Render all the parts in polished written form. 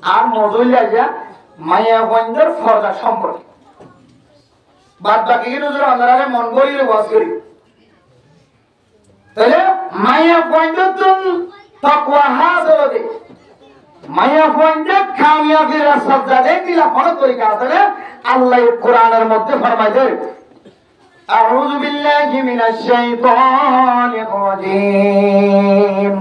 আর মজুল যা মাইয়া বন্ধের ফরজা সম্পর্কে বাদ বাকি নজর আমরা মন করিলে বাস করি তাহলে মাইয়া বন্ধের তাকওয়া হাসিল হবে মাইয়া বন্ধের কামিয়াবির রাস্তা জানে দিলা কোন তরিকা আছে আল্লাহ কোরআনের মধ্যে ফরমাইছে আউযু বিল্লাহি মিনাশ শাইতানির রাজীম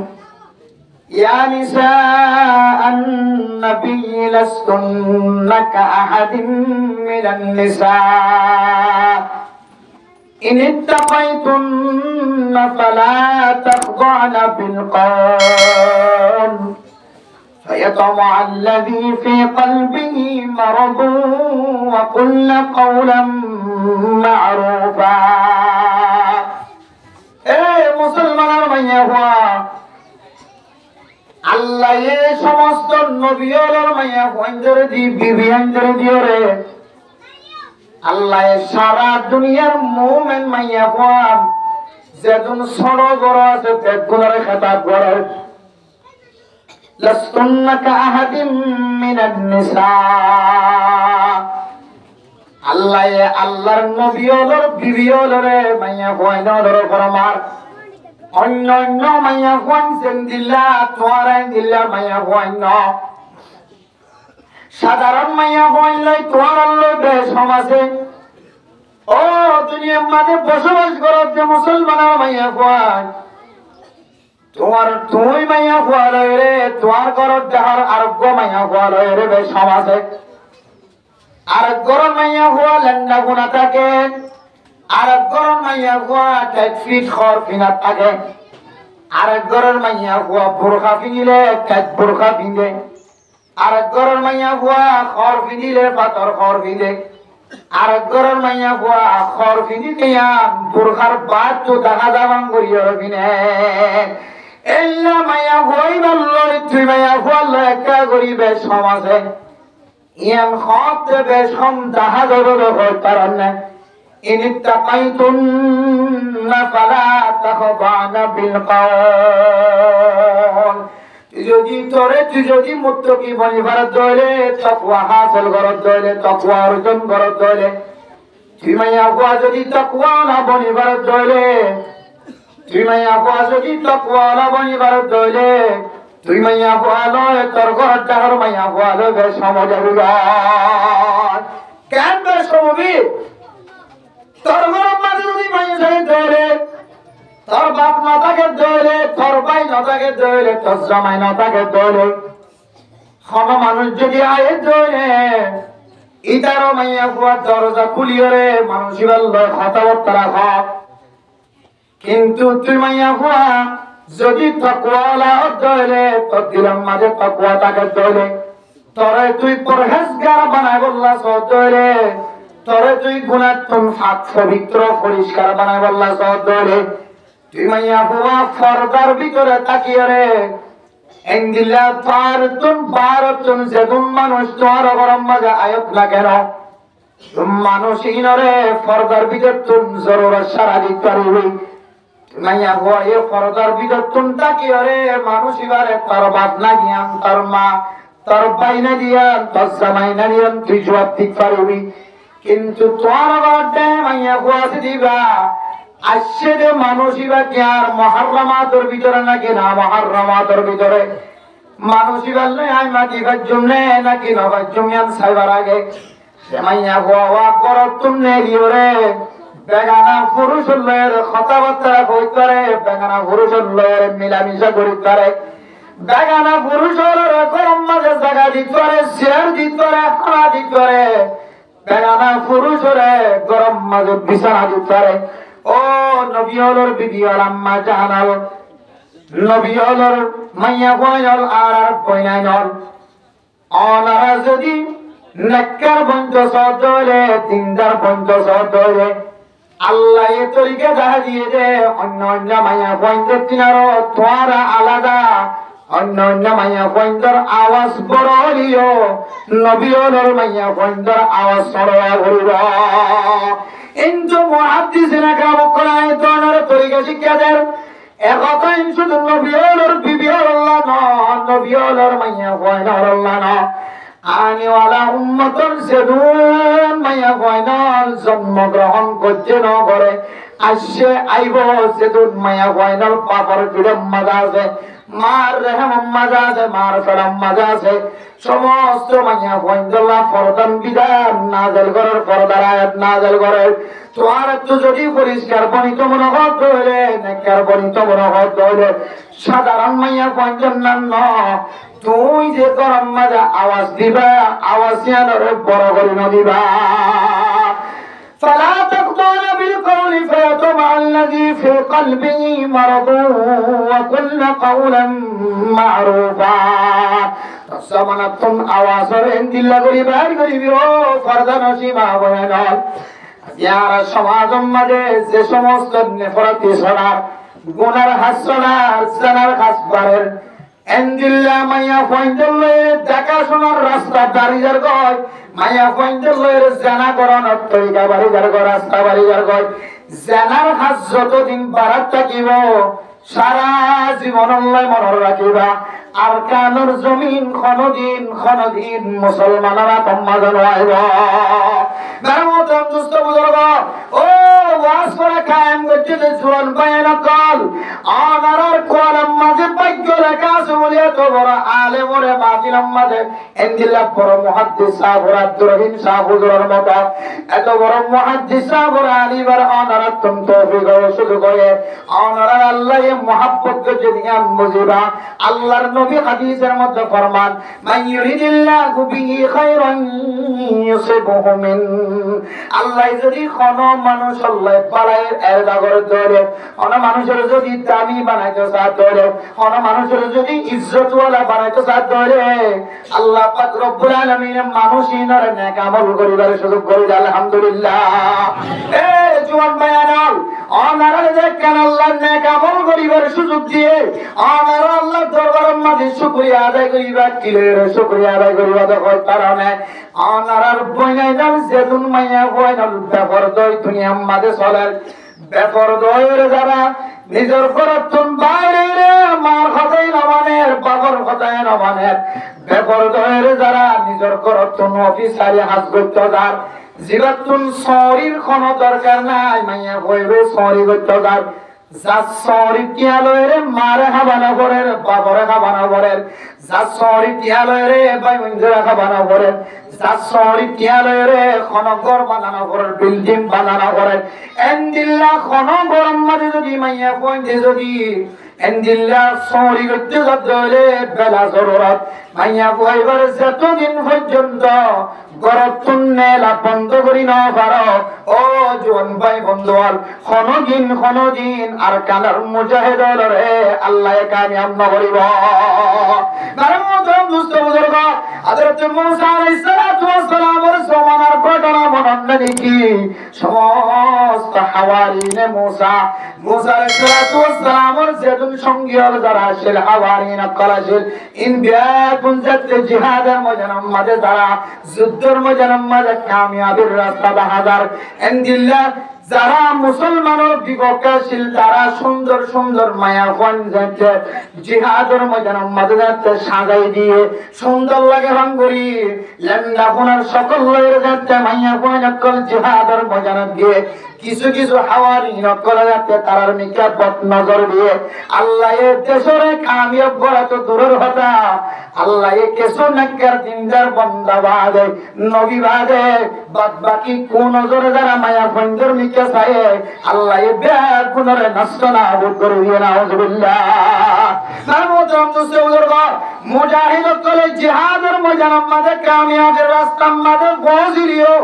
يا نساء النبي لستن كأحد من النساء إن اتقيتن فلا تخضعن بالقول فيطمع الذي في قلبه مرض وقلن قولا معروفا إيه مسلمان من আল্লাহ এই সমস্ত নবীর মাইয়া বন্ধের দি বিবি আনদের দিও রে আল্লাহ সারা দুনিয়ার মুমিন মাইয়া কোন যেজন সড় বড় আছে তেগুলার খেতাব করে লাস্তুন্নাকা আহাদিম মিনান নিসা আল্লাহ আল্লাহর নবীর বিবির রে মাইয়া কোইনর ফরমার অন্য অন্য মাইয়া কোন সেন দিল্লা তোয়ারাই দিল্লা মাইয়া কোন সাধারণ মাইয়া কোন লই তোয়ার লই বেশ সমাজে ও দুনিয়ার মাঝে বসবাস করত যে মুসলমানের মাইয়া কোন তোমার তুই মাইয়া কোন রে তোয়ার করত যাহার আরোগ্য মাইয়া কোন রে বেশ সমাজে আর গরম মাইয়া কোন লন্ডা গুনা থাকে আর গরম মাইয়া কোয়া ফিট খর কিনা থাকে আর গরম মাইয়া কোয়া বোরখা পিনিলে বোরখা পিনে আর গরম মাইয়া কোয়া খর পিনিলে পাতর খর পিনে আর গরম মাইয়া কোয়া খর পিনি দিয়া বোরখার বাদ তো দেখা যাবাং করিয়া পিনে এল্লা মাইয়া হই বলল তুই মাইয়া কোয়া একা করিবে সমাজে ইয়ান খতে বেশ কম দেখা যাবে হয় পারেন না إن اتقيتن فلا تخضعن بالقول তুই যদি মুত্তাকি বনিবার দইলে তাকওয়া হাসিল করত দইলে তাকওয়া অর্জন করত দইলে তুই মাইয়া কোয়া যদি তাকওয়া না বনিবার দইলে তুই মাইয়া কোয়া যদি তাকওয়া না বনিবার দইলে তুই মাইয়া কোয়া লয় তোর ঘর টাকার মাইয়া কোয়া লয় বেশ সমাজে কেন বেশ সমবি তোর ঘরের মাঝে যদি মাইয়া যায় দৌড়ে তোর বাপ না থাকে দৌড়ে তোর ভাই না থাকে দৌড়ে তোর জামাই না থাকে দৌড়ে কোন মানুষ যদি আয়ে দৌড়ে ইতারও মাইয়া কুয়া দরজা খুলিও রে মানুষ বলল কথাবার্তা রাখ কিন্তু তুই মাইয়া কুয়া যদি তাকওয়ালা দৌড়ে তোর দিলের মাঝে তাকওয়া থাকে দৌড়ে তোরে তুই পরহেজগার বানাই বললা দৌড়ে তোরে তুই গুণাত্মক সাত পবিত্র পরিষ্কার বানাই বললা সদরে তুই মাইয়া হুয়া ফরদার ভিতরে তাকিয়ে রে এন্দিলা পারতুন বারতুন যেদুন মানুষ তোর গরম মাঝে আয়ত না কেন মানুষ ইনরে ফরদার ভিতর তুন জরুরত সারা দিতে পারবি মাইয়া হুয়া এ ফরদার ভিতর তুন তাকিয়ে রে মানুষ এবারে তোর বাপ না গিয়ান তোর মা তোর ভাই না দিয়ান তোর জামাই না দিয়ান তুই জবাব দিতে পারবি কিন্তু তোর গড্ডে মাইয়া কুয়াছে দিবা আসছে যে মানুষইবা কি আর মুহররমাতের ভিতরে নাকি না মুহররমাতের ভিতরে মানুষইবা লই আই মাটি বাজুমনে নাকি না বাজুমিয়ান সাইবার আগে সে মাইয়া কুয়া করত তুমনে গিওরে বেগানা পুরুষ লয়ের কথাবার্তা কইতে পারে বেগানা পুরুষ লয়ের মিলামিশা করিতে পারে বেগানা পুরুষের গরম মাঝে জায়গা দিতে পারে শেয়ার দিতে পারে খাওয়া দিতে পারে বেগানা পুরুষরে গরম মাঝে বিছানা দিতে পারে ও নবী হলর বিবি হল আম্মা জাহানাল নবী হলর মাইয়া বয়ল আর কইনাই নল অনারা যদি নেককার বন্ধ সদরে তিনদার বন্ধ সদরে আল্লাহ এ তরিকে দেখা দিয়ে যে অন্য অন্য মাইয়া বন্ধ তিনারও তোরা আলাদা অন্য অন্য মাইয়া বন্ধর আওয়াজ বড় হলিও নবী হলর মাইয়া বন্ধর আওয়াজ সরয়া ভরিব কিন্তু মুহাদ্দিসিনা কাম করায় তোনার তরিকা শিক্ষা দেন একতাই শুধু নবীর বিবির আল্লাহ না, নবীর মাইয়া কয়নার আল্লাহ না, আনিওয়ালা উম্মতর সেদুন মাইয়া কয়নার জন্মগ্রহণ করছে ন করে আসছে আইব সেদুন মাইয়া কয়নার পাপর কিরম মজা আছে, মার রেহম মজা আছে, মার সরম মজা আছে। সমস্ত মাইয়া কয়নাল্লাহ ফরদান বিধান নাজেল করার পর্দার আয়াত নাজেল করে। তোমার একটু যদি পরিষ্কার বনিত মনোহর হইলে নেককার বনিত মনোহর হইলে সাধারণ মাইয়া কয়নার ন, তুই যে গরম মাজা আওয়াজ দিবা, আওয়াজ ইয়ানরে বড় করে নদিবা। فلا تخضعن بالقول فيطمع الذي في قلبه مرض وقلن قولا معروفا। তসমানাতুন আওয়াজের ইন্দিল্লা করিবার করিবিও ফরদা নসিমা বয়ানল। যারা সমাজের মাঝে যে সমস্ত নেফরতি সরার গুনার হাসনার জানার হাসবারের এন্দিল্লা মাইয়া ফয়ন্দলে দেখাশোনার রাস্তা বাড়িজার গয়, মাইয়া ফয়ন্দলের জানা করানোর তরিকা বাড়িজার গয়, রাস্তা বাড়িজার গয়। জানার হাস যতদিন বাড়াত থাকিব সারা জীবন মনে রাখিবা। আর কানোর জমিন ক্ষণদিন মুসলমানেরা সম্মাদন হইব। দুস্থ বুজুর্গ ও ওয়াজ করে কায়েম করছে যে জোয়ান বায়ান কল আনারার কোয়ালাম মাঝে ভাগ্য লেখা আছে বলে এত বড় আলেম ওরে মাহফিলাম মাঝে এন্দিল্লা বড় মুহাদ্দিস সাহেব আব্দুর রহিম সাহেব হুজুরের মতো এত বড় মুহাদ্দিস সাহেব আলিবার আনারার তুম তৌফিক ও সুযোগ হয়ে আনারার আল্লাহ মুহাব্বত কে নিয়াম মুজিবা। আল্লাহর নবী হাদিসের মধ্যে ফরমান মান ইউরিদিল্লাহু বিহি খায়রান ইউসিবহু মিন। আল্লাহ যদি কোন মানুষ আল্লাহ পালায় এরদা করে ধরে, কোন মানুষের যদি দামি বানাইতে চায় ধরে, কোন মানুষের যদি ইজ্জতওয়ালা বানাইতে চায় ধরে, আল্লাহ পাক রব্বুল আলামিন মানুষিনার নেক আমল করিবার সুযোগ করে দেয়। আলহামদুলিল্লাহ। এ জওয়ান বায়ানল অনারা দেখেন আল্লাহ নেক আমল করিবার সুযোগ দিয়ে অনারা আল্লাহর দরবারের মাঝে শুকরিয়া আদায় করিবা। কিলের শুকরিয়া আদায় করিবা দেখো কারণে অনারার বইনাইদার যেতুন মাইয়া বইনাল বেপরদয় দুনিয়ার মাঝে চলেন। বেপরদয়ের যারা নিজের করতুন বাইরে মার কথাই নমানের, বাবার কথাই নমানের, বেপরদয়ের যারা নিজের করতুন অফিসারি হাজ করতে যার জীবাতুন শরীর কোনো দরকার নাই, মাইয়া কইবে সরি করতে যার যা সরি টিয়ালয়ে মারে খাবানা করেন, বাবরে খাবানা করেন, যা সরি টিয়ালয়ে ভাই মঞ্জুরা খাবানা করেন, যা সরি টিয়ালয়ে খনগর বানানো করেন, বিল্ডিং বানানো করেন। এন্দিল্লা খনগর মাঝে যদি মাইয়া কইতে যদি এন্দিল্লা সরি করতে যাবে বেলা জরুরত মাইয়া কইবার যতদিন পর্যন্ত গরতুন নেলা বন্ধ করি না পারো ও জোয়ান ভাই বন্ধুয়াল ক্ষণদিন আর কানার মুজাহিদর রে আল্লাহ কামিয়াব নকরিব। হযরত মুসা আলাইহিস সালাতু ওয়াস সালামের জমানার ঘটনা মনে নেকি? সমস্ত হাওয়ারিনে মুসা আলাইহিস সালাতু ওয়াস সালামের যেজন সঙ্গী হল যারা আসলে হাওয়ারিন কলাশিল ইনবিয়া গুনজাতে জিহাদের ময়দানের মাঝে যারা যুদ্ধের ময়দানের মাঝে কামিয়াবির রাস্তা বাহাদার এন্দিল্লাহ যারা মুসলমানের বিপক্ষে ছিল তারা সুন্দর সুন্দর মায়া ফোন যাচ্ছে জিহাদের ময়দানের মাঝে যাচ্ছে সাজাই দিয়ে সুন্দর লাগে ভাঙ্গুরি লেন্দা ফোনার সকল লয়ের যাচ্ছে মাইয়া ফোন নকল জিহাদের ময়দানে গিয়ে কিছু কিছু হাওয়ারি নকল যাচ্ছে তারার নিরাপদ নজর দিয়ে আল্লাহ এর দেশরে কামিয়াব করা তো দূরের কথা, আল্লাহ এ কেসো নাকার দিনদার বান্দা বাদে নবী বাদে বাদ বাকি কোন নজরে যারা মায়া ফোনদের নিকে চায় আল্লাহ এ বেয়ার গুণরে নষ্ট না আবুদ করে দিয়ে নাউজুবিল্লাহ। নামুদম দুসে উজুর্গ মুজাহিদ কলে জিহাদের ময়দানের মাঝে কামিয়াবের রাস্তার মাঝে পৌঁছিলিও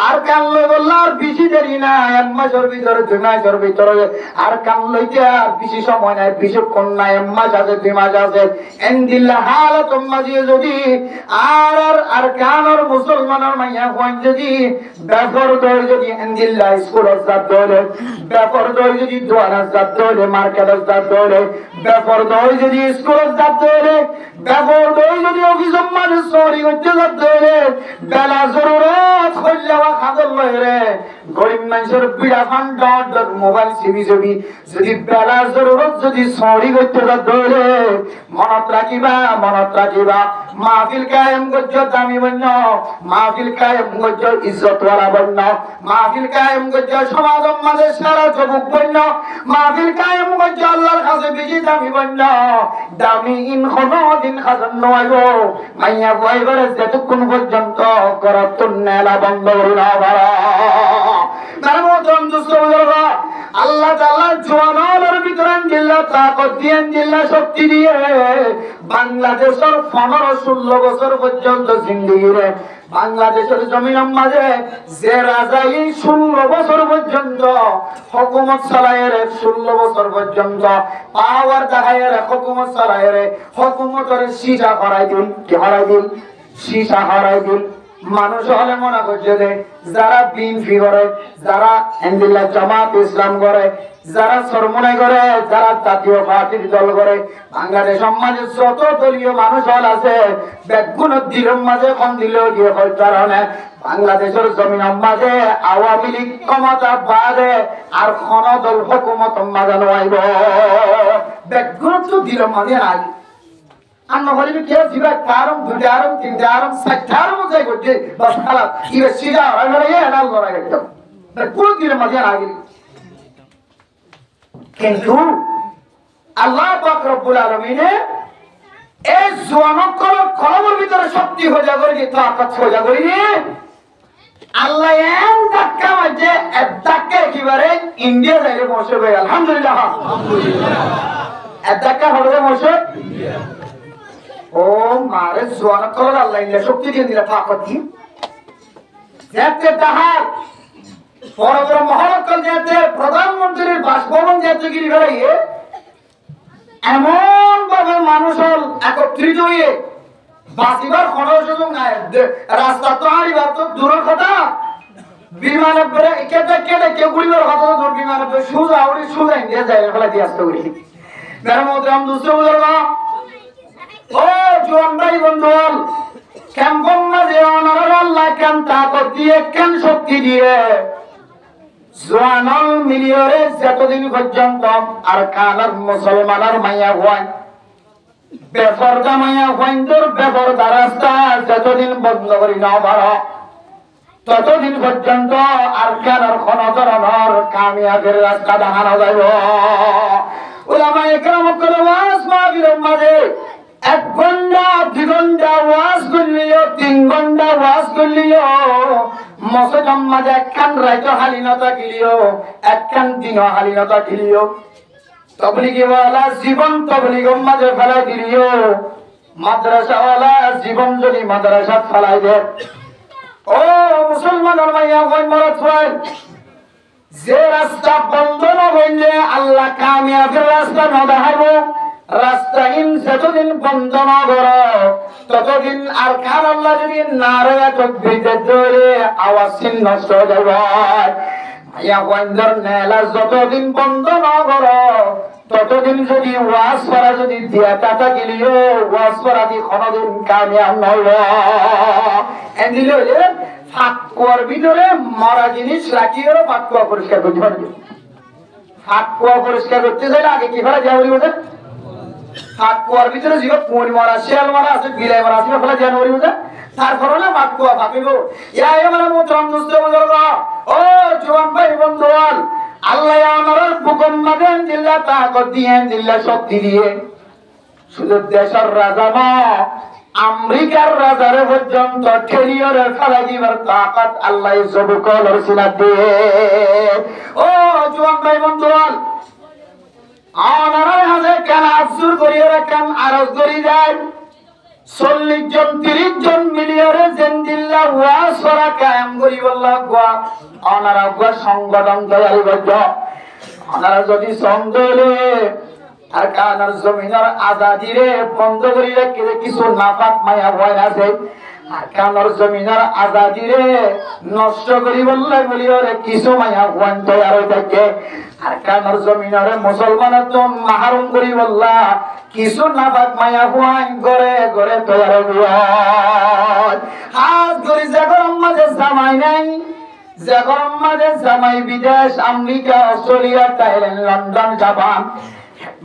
আর কান লই বললা আর বেশি দেরি না, এক মাসের ভিতরে 2 মাসের ভিতরে আর কান লইতে আর বেশি সময় নাই, বেশিক্ষণ নাই, 1 মাস আছে 2 মাস আছে। এন্দিল্লাহ হালত মাঝে যদি আর কানর মুসলমানের মাইয়া হন যদি ব্যাপার দই যদি এন্দিল্লাহ স্কুল যাত দলে ব্যাপার দই যদি দোয়ানা যাত দলে মার্কেট যাত দলে ব্যাপার দই যদি স্কুল যাত দলে ব্যাপার দই যদি অফিস মাঝে সরি করতে যাত দলে বেলা জরুরত হইলেও খাদল লইরে গরিব মানুষের বিড়া ফান ডট মোবাইল সিবি যদি বেলা জরুরত যদি সরি করতে ধরে মনত রাখিবা মাহফিল কায়েম করছ দামি বন্য মাহফিল কায়েম করছ ইজ্জতওয়ালা বন্য মাহফিল কায়েম করছ সমাজের মাঝে সারা যুবক বন্য মাহফিল কায়েম করছ আল্লাহর কাছে বেশি দামি বন্য দামি ইন কোনদিন খাজান নয় মাইয়া বইবারে যতক্ষণ পর্যন্ত করত নেলা বন্ধ করি না বাড়া আল্লাহ তাআলা জওয়ানের ভিতরে জিল্লা তাকত দিয়ে জিল্লা শক্তি দিয়ে বাংলাদেশের 15-16 বছর পর্যন্ত জিন্দেগিরে বাংলাদেশের জমিনের মাঝে যে রাজা এই 16 বছর পর্যন্ত হুকুমত চালায় 16 বছর পর্যন্ত পাওয়ার দেখায় হুকুমত চালায় হুকুমতের শিশা হারাই দিন কি হারাই দিন শিশা হারাই দিন মানুষ হলে মনে করছে যে যারা বিএনপি করে যারা আলহামদুলিল্লাহ জামাত ইসলাম করে যারা সরমনাই করে যারা জাতীয় পার্টির দল করে বাংলাদেশ সমাজে যত দলীয় মানুষ হল আছে বেগুন দিলের মাঝে কম দিলেও দিয়ে হয় কারণে বাংলাদেশের জমিনের মাঝে আওয়ামী লীগ ক্ষমতা বাদে আর কোন দল হুকুমত মাঝে নয় বেগুন তো দিলের মাঝে নাই আন্ন বলিবি কে দিবা কারণ দুইটা আরম তিনটা আরম চারটা আরম যাই করতে বাস খালাস ইবে সিধা হয় না এ এনাল করা একদম কোন দিনের মাঝে আগে কিন্তু আল্লাহ পাক রব্বুল আলামিনে এই জওয়ানকর কলমের ভিতরে শক্তি হয়ে যা করে তাকাত হয়ে যা করে আল্লাহ এম ধাক্কা মাঝে এক ধাক্কা একেবারে ইন্ডিয়া যাইলে বসে গেল আলহামদুলিল্লাহ এক ধাক্কা হলে বসে ইন্ডিয়া ও মারে জোয়ান করার আল্লাহ ইল্লা শক্তি দিয়ে দিলা তাকত কি যেতে তাহার পরবর মহারাষ্ট্র যেতে প্রধানমন্ত্রীর বাসভবন যেতে গিরি বেড়াইয়ে এমন ভাবে মানুষ একত্রিত হয়ে বাঁচিবার কোনো সুযোগ নাই রাস্তা তো হারিবার তো দূরের কথা বিমানে বেড়ে কেটে কেউ গুলিবার কথা তো দূর বিমানে বেড়ে সুজা উড়ি সুজা ইন্ডিয়া যায় ফেলা দিয়ে আসতে করি মেরা মোহতরাম দুসরে বুজুর্গ ও জোয়ান ভাই বন্ধুগণ কেমন মাঝে অনার আল্লাহ কেন তাকত দিয়ে কেন শক্তি দিয়ে জোয়ানল মিলিয়রে যতদিন পর্যন্ত আর কানার মুসলমানের মাইয়া হয় বেফরদা মাইয়া হইন্দর বেফরদা রাস্তা যতদিন বন্ধ করি না পারো ততদিন পর্যন্ত আর কানার কোন ধরনের কামিয়াবের রাস্তা দেখানো যাইব উলামা ইকরাম করে ওয়াজ মাহফিলের মাঝে 1 ঘন্টা 2 ঘন্টা ওয়াজ করলিও 3 ঘন্টা ওয়াজ করলিও মসজিদের মাঝে একখান রাইতো হালিনতা কিলিও একখান দিন হালিনতা কিলিও তবলিগি ওয়ালা জীবন তবলিগের মাঝে ফেলাই দিলিও মাদ্রাসা ওয়ালা জীবন যদি মাদ্রাসা ফেলাই দে ও মুসলমানের মাইয়া কই মরত হয় যে রাস্তা বন্ধ না হইলে আল্লাহ কামিয়াবের রাস্তা না দেখাইবো রাস্তাহীন যতদিন বন্ধ না করো ততদিন আর কার আল্লাহ যদি নারে তকবীর ধরে আওয়াজ নষ্ট হয়ে যাবে মাইয়া বন্ধর নেলা যতদিন বন্ধ না করো ততদিন যদি ওয়াজ করা যদি দিয়া টাকা গেলিও ওয়াজ করা দি কোনদিন কামিয়াব নইব এন্দিলে ফাঁকুয়ার ভিতরে মরা জিনিস রাখিও ফাঁকুয়া পরিষ্কার করতে পারবে ফাঁকুয়া পরিষ্কার করতে চাইলে আগে কি ফেলা যায় বলি ফাঁকুয়ার ভিতরে যে কোন মরা শিয়াল মরা আছে বিলাই মরা আছে ফেলা যায় বলি তারপরে না ফাঁকুয়া ফাঁকিব ইয়া এবারে মোহতরম দোস্ত বুজুর্গ ও জওয়ান ভাই বন্ধুগণ আল্লাহ আমাদের হুকুম মানেন দিল্লা তাকত দিয়ে দিল্লা শক্তি দিয়ে শুধু দেশের রাজা না আমেরিকার রাজারে পর্যন্ত ঠেলিয়রে ফেলা দিবার তাকত আল্লাহ জবুকলের সিনাত দিয়ে ও জওয়ান ভাই বন্ধুগণ আনারা হাতে কেন আফসুর করিয়ে রাখেন আরজ করি যায় 40 জন 30 জন মিলিয়রে জেন্দিল্লা ওয়াজ করা কায়েম করি বললা গোয়া আনারা গোয়া সংগঠন তৈরি করছ আনারা যদি সংগলে আর কানার জমিনের আজাদি রে বন্ধ করি রেখে কিছু নাফাক মায়া ভয় আছে আর কানার জমিনের আজাদি রে নষ্ট করি বললে বলিওরে কিছু মায়া ভয় তৈরি থাকে আর কানার জমিনের মুসলমানের তো মাহরুম করি বললা কিছু নাফাক মায়া ভয় ঘরে ঘরে তৈরি হয় হাত ধরি জাগর মাঝে জামাই নাই যে গরম মাঝে জামাই বিদেশ America Australia Thailand London Japan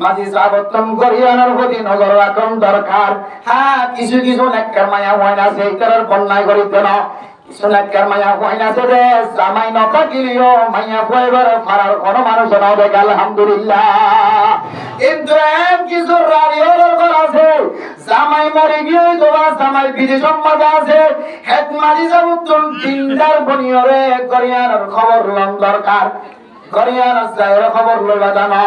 মাঝি সাবতন গরিয়ানোর প্রতি নজর রাখুন দরকার। হ্যাঁ কিছু কিছু নেককার মায়া হয় না সেই তার বন্যায় করিতে না কিছু নেককার মায়া হয় না সে রে জামাই নতা গিলিও মাইয়া কয়বার ফারার কোনো মানুষ নাও দেখ আলহামদুলিল্লাহ। কিন্তু এম কিছু রাড়িওর ঘর আছে জামাই মরে গিয়ে তোলা জামাই বিদেশ মাঝে আছে হেড মাঝি সাবতন তিনটার বনিয়রে গরিয়ানোর খবর লন দরকার। গরিয়ানোর সাহের খবর লইবা জানো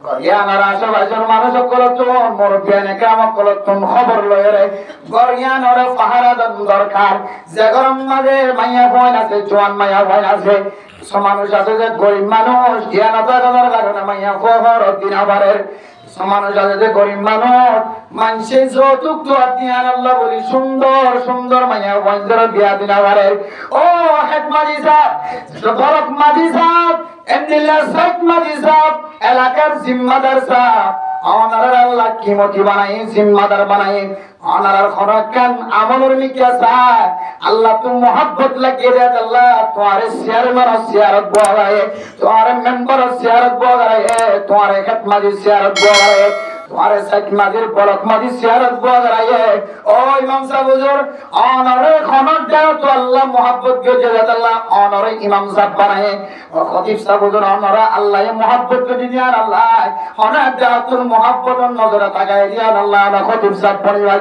গরিয়ানার আশেপাশের মানুষ কলতুন মুরব্বিয়ানে কাম কলতুন খবর লয়রে গরিয়ানরে পাহারা দেন দরকার। যে গরম মাঝে মাইয়া ভয় আছে জোয়ান মাইয়া ভয় আছে কিছু মানুষ আছে যে গরিব মানুষ জ্ঞানতার কারণে মাইয়া খবর দিন আবারের কিছু মানুষ আছে যে গরিব মানুষ মানুষে যৌতুক তো দিয়ান আল্লাহ বলি সুন্দর সুন্দর মাইয়া বঞ্জর দিয়া দিন আবারের। ও হেড মাঝি সাহেব বরফ মাঝি সাহেব এমনিল্লাহ সাইদ মাঝি সাহেব এলাকার জিম্মাদার সাহেব ওনার আল্লাহ কিমতি বানাই জিম্মাদার বানাই ওনার খরকান আমলের মিকিয়া চায় আল্লাহ তুমি মোহাব্বত লাগিয়ে দেয় আল্লাহ তোমার চেয়ারম্যান চেয়ারত বগায় তোমার মেম্বার চেয়ারত বগায় তোমার হেড মাঝি চেয়ারত বগায় তোমারে সাইদ মাঝির বলক মাঝি চেয়ারত বগায়। ও ইমাম সাহেব হুজুর ওনারে খনক দাও তো আল্লাহ মোহাব্বত কে দেয় আল্লাহ ওনারে ইমাম সাহেব বানায়। ও খতিব সাহেব হুজুর ওনারে আল্লাহ মোহাব্বত কে দিয়ার আল্লাহ খনক দাও তোর মোহাব্বত নজরে তাকায় দিয়ার আল্লাহ না খতিব সাহেব পরিবার।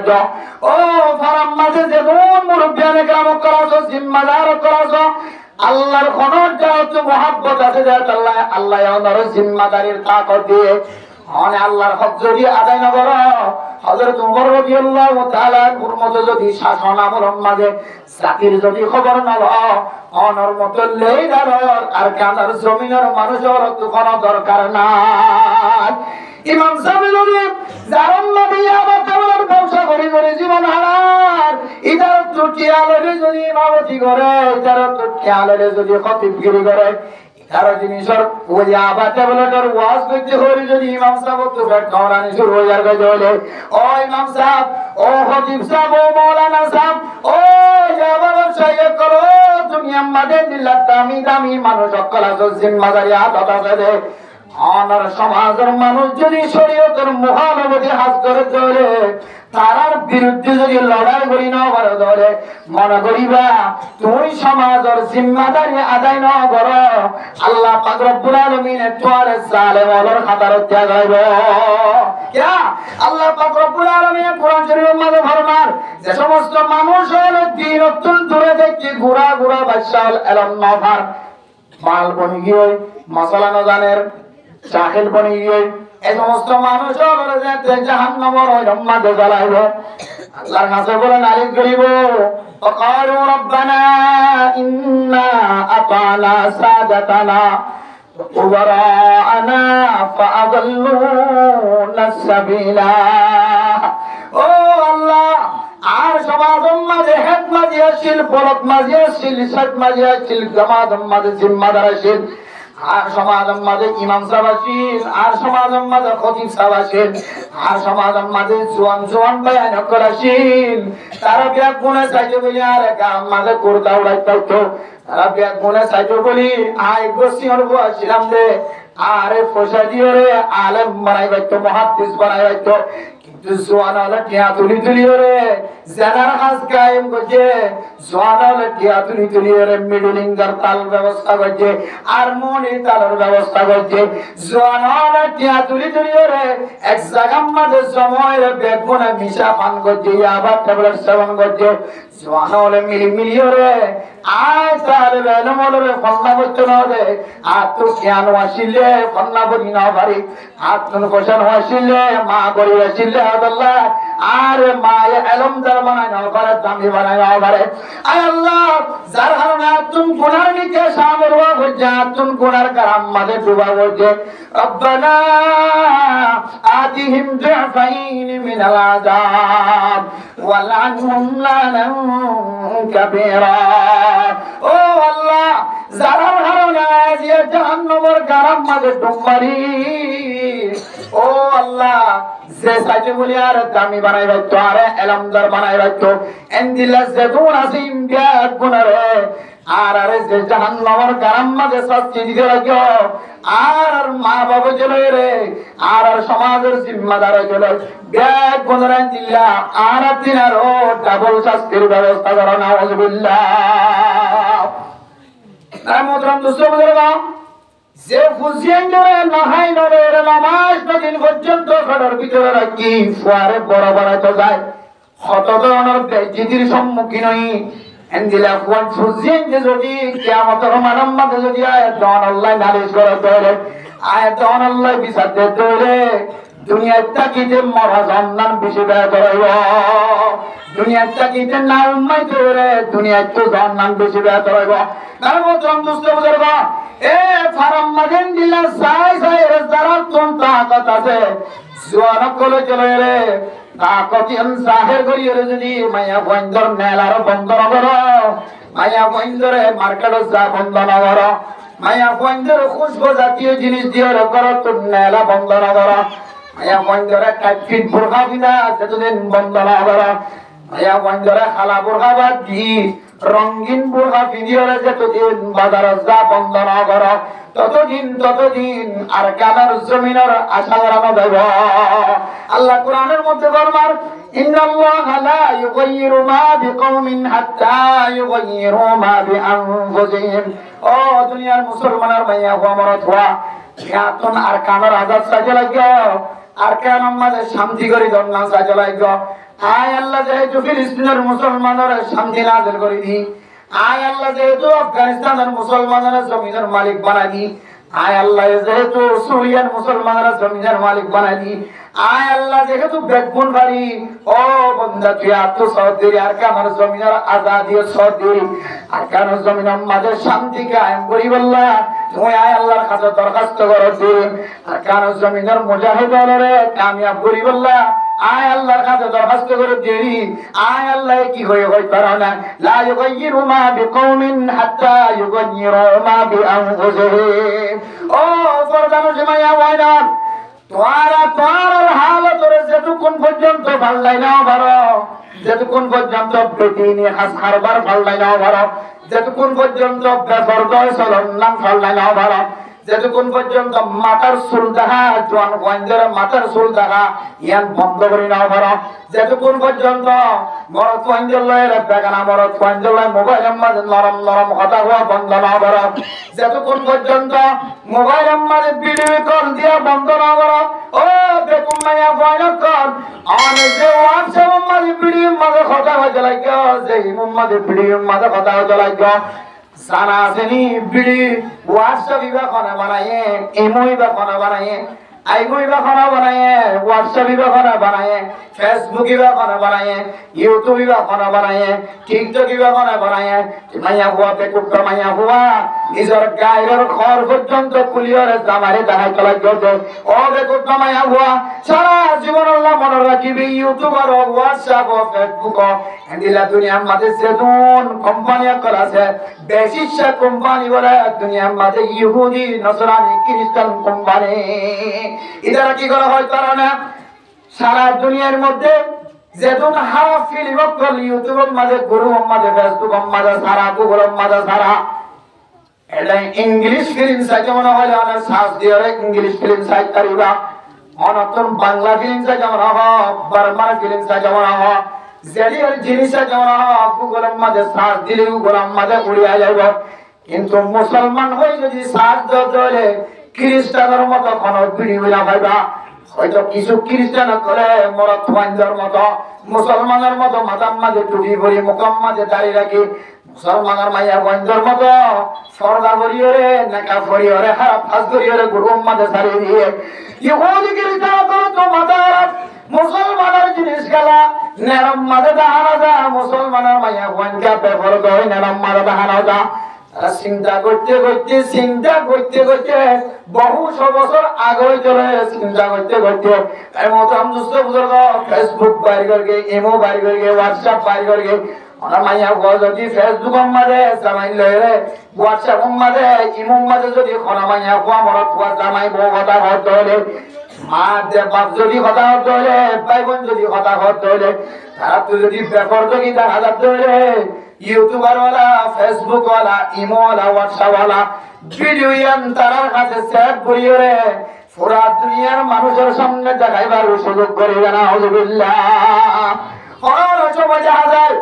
ও ফারাম মাঝে যে কোন মুরব্বিয়ানে গ্রাম করাছো জিম্মাদার করাছো আল্লাহর খনক দাও তো মোহাব্বত আছে যে আল্লাহ আল্লাহ ওনারে জিম্মাদারির তাকত দিয়ে মানে আল্লাহর হক যদি আদায় না করো হযরত ওমর রাদিয়াল্লাহু তাআলা মতো যদি শাসন আমলের মাঝে জাতির যদি খবর না লও অনর মতো লেই দাঁড়ো আর কানার জমিনের মানুষের তো কোনো দরকার নাই। ইমাম সাহেব যদি জারম নদিয়া বা তাওয়ার ব্যবসা করে করে জীবন হারার ইদার তো টিয়ালে যদি ইমামতি করে ইদার তো টিয়ালে যদি খতিবগিরি করে তার জিনিসের ওই আবাতে বলার ওয়াজ করতে হলে যদি ইমাম সাহেব তো কাওরানি শুরু হয়ে যাবে বলে ও ইমাম সাহেব ও খতিব সাহেব ও মাওলানা সাহেব ও জাবাব সাহেব করো তুমি আমাদের দিল্লাত দামি দামি মানুষ সকল আছে জিম্মাদারি আদত আছে অনার সমাজের মানুষ যদি শরীয়তের মহানবী হাত করে চলে তারার বিরুদ্ধে যদি লড়াই করি না পারে ধরে মনে করিবা তুমি সমাজের জিম্মাদারি আদায় না করো আল্লাহ পাক রব্বুল আলামিন তোমার জালেম ওর খাতার ত্যাগ হইব। क्या আল্লাহ পাক রব্বুল আলামিন কোরআন শরীফের মধ্যে ফরমান যে সমস্ত মানুষ হলো দিন অত্যন্ত দূরে থেকে ঘোরা ঘোরা বাদশাহ এলম নফার মাল বনি গিয়ে মশলা না জানের জাহিল বনি গিয়ে এই সমস্ত মানুষ হলো যে জাহান্নামের ওই রম্মাতে জ্বালাইব আল্লাহর কাছে বলে নালিশ করিব وقالوا ربنا إنا أطعنا سادتنا وكبراءنا فأضلونا السبيل ও আল্লাহ আর সমাজের মাঝে হেড মাঝে আসিল বলক মাঝে আসিল সাত মাঝে আসিল জামাতের মাঝে জিম্মাদার আসিল আর সমাজের মাঝে ইমাম সাহেব আসিল আর সমাজের মাঝে খতিব সাহেব আসিল আর সমাজের মাঝে জোয়ান জোয়ান বয়ান আসিল তারা ব্যাগ গুনে চাইতে বলি আর গাম মাঝে কোরতা উড়াইতে হতো তারা ব্যাগ গুনে চাইতে বলি আয় গোসি হরব আসিলাম রে আরে পয়সা দিয়ে রে আলেম বানাই বাইতো মুহাদ্দিস বানাই বাইতো কিন্তু জোয়ান হলে টিয়া তুলি তুলি রে জানার কাজ কায়েম করছে জোয়ান হলে টিয়া তুলি তুলি রে মিডলিঙ্গার তাল ব্যবস্থা করছে হারমোনি তালের ব্যবস্থা করছে জোয়ান হলে টিয়া তুলি তুলি রে এক জায়গার মাঝে সময় রে বেগুনে মিশা পান করছে আবার ট্যাবলেট সেবন করছে জোয়ান হলে মিলি মিলি রে আয় তাহলে বেলমলে ফন্না করতে না রে আর তো জ্ঞান আসিলে ফন্না করি না পারি আর তুমি কোশান আসিলে মা করি আসিলে আল্লাহ আরে মা এলম যার বানায় না পারে দামি বানায় না পারে আয় আল্লাহ যার কারণে তুমি গুনার নিকে সামনে রোয়া হচ্ছে তুমি গুনার কারণ মাঝে ডুবা হচ্ছে রব্বানা আতিহিম দুফাইন মিনাল আযাব ওয়ালআনহুম লানান কাবীরা ও আল্লাহ যারা কারণে আজ জাহান্নামের গরম মাঝে ডুবমারি ও আল্লাহ যে সাইতে বলি আর দামি বানাই রাখতো আর এলমদার বানাই রাখতো এন্দিলা যেতুন আসিম বিয়াত গুনারে আর আরে যে জাহান্নামের গারাম মাঝে শাস্তি দিতে লাগো আর মা বাবা চলে রে আর সমাজের জিম্মাদার চলে ব্যাগ বন্ধরা দিল্লা আর দিন আর ও ডাবল শাস্তির ব্যবস্থা করো নাউজুবিল্লাহ তার মোহতরম দোস্ত বুঝলো যে ফুজিয়ান ধরে নহাই নরে নামাজ দিন পর্যন্ত ঘরের ভিতরে রাখি ফুয়ারে বড় বড় তো যায় কত ধরনের বেজিতির সম্মুখীন হই এন্দিলা ফুয়ান ফুজিয়ান যে যদি কিয়ামতের মানম্মাতে যদি আয়াত আল্লাহ নালিশ করে ধরে আয়াত আল্লাহ বিচার দিয়ে ধরে দুনিয়ার তাকিতে মরা জান্নান বেশি ব্যয় করাইব দুনিয়ার তাকিতে না উম্মাই ধরে দুনিয়ার তো জান্নান বেশি ব্যয় করাইব তার মতো দুষ্ট বুঝাইব এ ফারাম মাদেন দিলা সাই সাই রাস্তার কোন তাকাত আছে জোয়ান কলে চলে রে তাকতি জাহের করিয়ে যদি মায়া বন্ধর নেলার বন্ধ না করো মায়া বন্ধরে মার্কেটে যা বন্ধ না করো মায়া বন্ধর খুশবু জাতীয় জিনিস দিয়ে করো তো নেলা বন্ধ না করো মায়া বন্ধরে টাইফিড বোরখা বিনা যতদিন বন্ধ না করো মায়া বন্ধরে খালা বোরখা বাদ দি রঙিন বোরখা ভিডিওরে যতদিন বাজার যা বন্ধ না করো ততদিন আর কানার জমিনের আশা করানো যাবে আল্লাহ কোরআনের মধ্যে ফরমান ইন্নাল্লাহা লা ইউগাইয়িরু মা বিকওমিন হাত্তা ইউগাইয়িরু মা বিআনফুসিহিম ও দুনিয়ার মুসলমানের মাইয়া ওমরত হওয়া ইয়াতুন আর কানার আজাদ সাজে লাগো আর কেন মাঝে শান্তি করি দন্না সাজে লাগো আয় আল্লাহ যেহেতু ফিলিস্তিনের মুসলমানের শান্তি নাযিল করে দি আয় আল্লাহ যেহেতু আফগানিস্তানের মুসলমানের জমিনের মালিক বানাই দি আয় আল্লাহ যেহেতু সুরিয়ার মুসলমানের জমিনের মালিক বানাই দি আয় আল্লাহ যেহেতু বেগুন বাড়ি ও বন্ধা তুই আত্ম সহদেরি আর কামার জমিনের আজাদি ও সহদেরি আর কেন জমিনের মাঝে শান্তি কায়েম করি বললা তুমি আয় আল্লাহর কাছে দরখাস্ত করো আর কেন জমিনের মুজাহিদ রে কামিয়াব করি বললা আয় আল্লাহর কাছে দরখাস্ত করে দেরি আয় আল্লাহ কি হয়ে পারো না লা ইউগাইয়িরু মা বিকওমিন হাত্তা ইউগাইয়িরু মা বিআনফুসিহিম ও ফরদানো জমায়া ওয়াইনা তোর হালত রে যতক্ষণ পর্যন্ত ভাল্লাই না পারো যতক্ষণ পর্যন্ত পেটি নিয়ে হাস খারবার ভাল্লাই না পারো যতক্ষণ পর্যন্ত বেপরদয় চলন নাম ভাল্লাই না পারো যতক্ষণ পর্যন্ত মাথার চুল দেখা জোয়ান গঞ্জের মাথার চুল দেখা ইয়ান বন্ধ করে নাও পারো যতক্ষণ পর্যন্ত মরত গঞ্জের বেগানা মরত গঞ্জের মোবাইলের মাঝে নরম নরম কথা হওয়া বন্ধ না পারো যতক্ষণ পর্যন্ত মোবাইলের মাঝে ভিডিও কল দিয়া বন্ধ না করো ও বেকুম মাইয়া বয়ন কল আমাদের যে হোয়াটসঅ্যাপ মাঝে ভিডিও মাঝে কথা হয়ে লাগো যে ইমুম মাঝে ভিডিও মাঝে কথা হয়ে লাগো সানা সেনি বিড়ি হোয়াটসঅ্যাপ বিভাগ খানা বানায়ে ইমো বিভাগ খানা বানায়ে আইমো বিভাগ খানা বানায়ে হোয়াটসঅ্যাপ বিভাগ খানা বানায়ে ফেসবুক বিভাগ খানা বানায়ে ইউটিউব বিভাগ খানা বানায়ে টিকটক বিভাগ খানা বানায়ে মাইয়া হুয়া বেকুব মাইয়া হুয়া নিজের গায়ের ঘর পর্যন্ত কুলিয়রে জামারে দেখাই চলা গেছে ও বেকুব মাইয়া হুয়া সারা জীবন আল্লাহ মনে রাখিবি ইউটিউব আর হোয়াটসঅ্যাপ ও ফেসবুক এন্ডিলা দুনিয়ার মাঝে সেদুন কোম্পানি কল আছে বেশিরভাগ কোম্পানি বলে দুনিয়ার মাঝে ইহুদি নসরানি খ্রিস্টান কোম্পানি এরা কি করা হয় তারা না সারা দুনিয়ার মধ্যে যেদুন হারা ফিল্ম কল ইউটিউবের মাঝে গুরু মাঝে ফেসবুক মাঝে সারা গুগল মাঝে সারা এটা ইংলিশ ফিল্ম সাইতে মনে হয় অনেক সার্চ দিয়ে ইংলিশ ফিল্ম সাইট করিবা অনতন বাংলা ফিল্ম সাইতে মনে হয় বার্মার ফিল্ম সাইতে মনে হয় জেলিয়ার জিনিসটা যেমন গুগলের মাঝে সার্চ দিলে গুগলের মাঝে উড়িয়া যাইব কিন্তু মুসলমান হয়ে যদি সার্চ দিলে খ্রিস্টানের মতো কোনো ভিডিও না পাইবা হয়তো কিছু খ্রিস্টান করে মরত ওয়াইন্দার মতো মুসলমানের মতো মাথার মাঝে টুপি পরি মুখের মাঝে দাঁড়িয়ে রাখি মুসলমানের মাইয়া ওয়াইন্দার মতো সরদা করিয়ে রে নেকা করিয়ে রে হারা ফাঁস করিয়ে রে গুরুর মাঝে ছাড়িয়ে দিয়ে ইহুদি খ্রিস্টান তো মাথা মুসলমানের জিনিস গেলা নেরম মাঝে দাহানা যা মুসলমানের মাইয়া ওয়াইনকা পেপর দই নেরম মাঝে দাহানা যা চিন্তা করতে করতে বহু বছর আগে চলে চিন্তা করতে এর মতো আমি দুসরে বুজুর্গ ফেসবুক বাইর করকে ইমো বাইর করকে হোয়াটসঅ্যাপ বাইর করকে ওনার মাইয়া যদি ফেসবুকের মাঝে জামাই লয়ে হোয়াটসঅ্যাপের মাঝে ইমোর মাঝে যদি খনা মাইয়া খোয়া মরত খোয়া জামাই বউ কথা করতে হলে মা বাপ যদি কথা করতে হলে ভাই বোন যদি কথা করতে হলে তারা তো যদি বেপর যদি দেখা যাচ্ছে হলে ইউটিউবার ওয়ালা, ফেসবুক ওয়ালা, ইমো ওয়ালা, হোয়াটসঅ্যাপ ওয়ালা ভিডিও তারার কাছে সেভ করিয়ে রে পুরা দুনিয়ার মানুষের সামনে দেখাইবার সুযোগ করে না। আউযুবিল্লাহ। কোন সময় দেখা যায়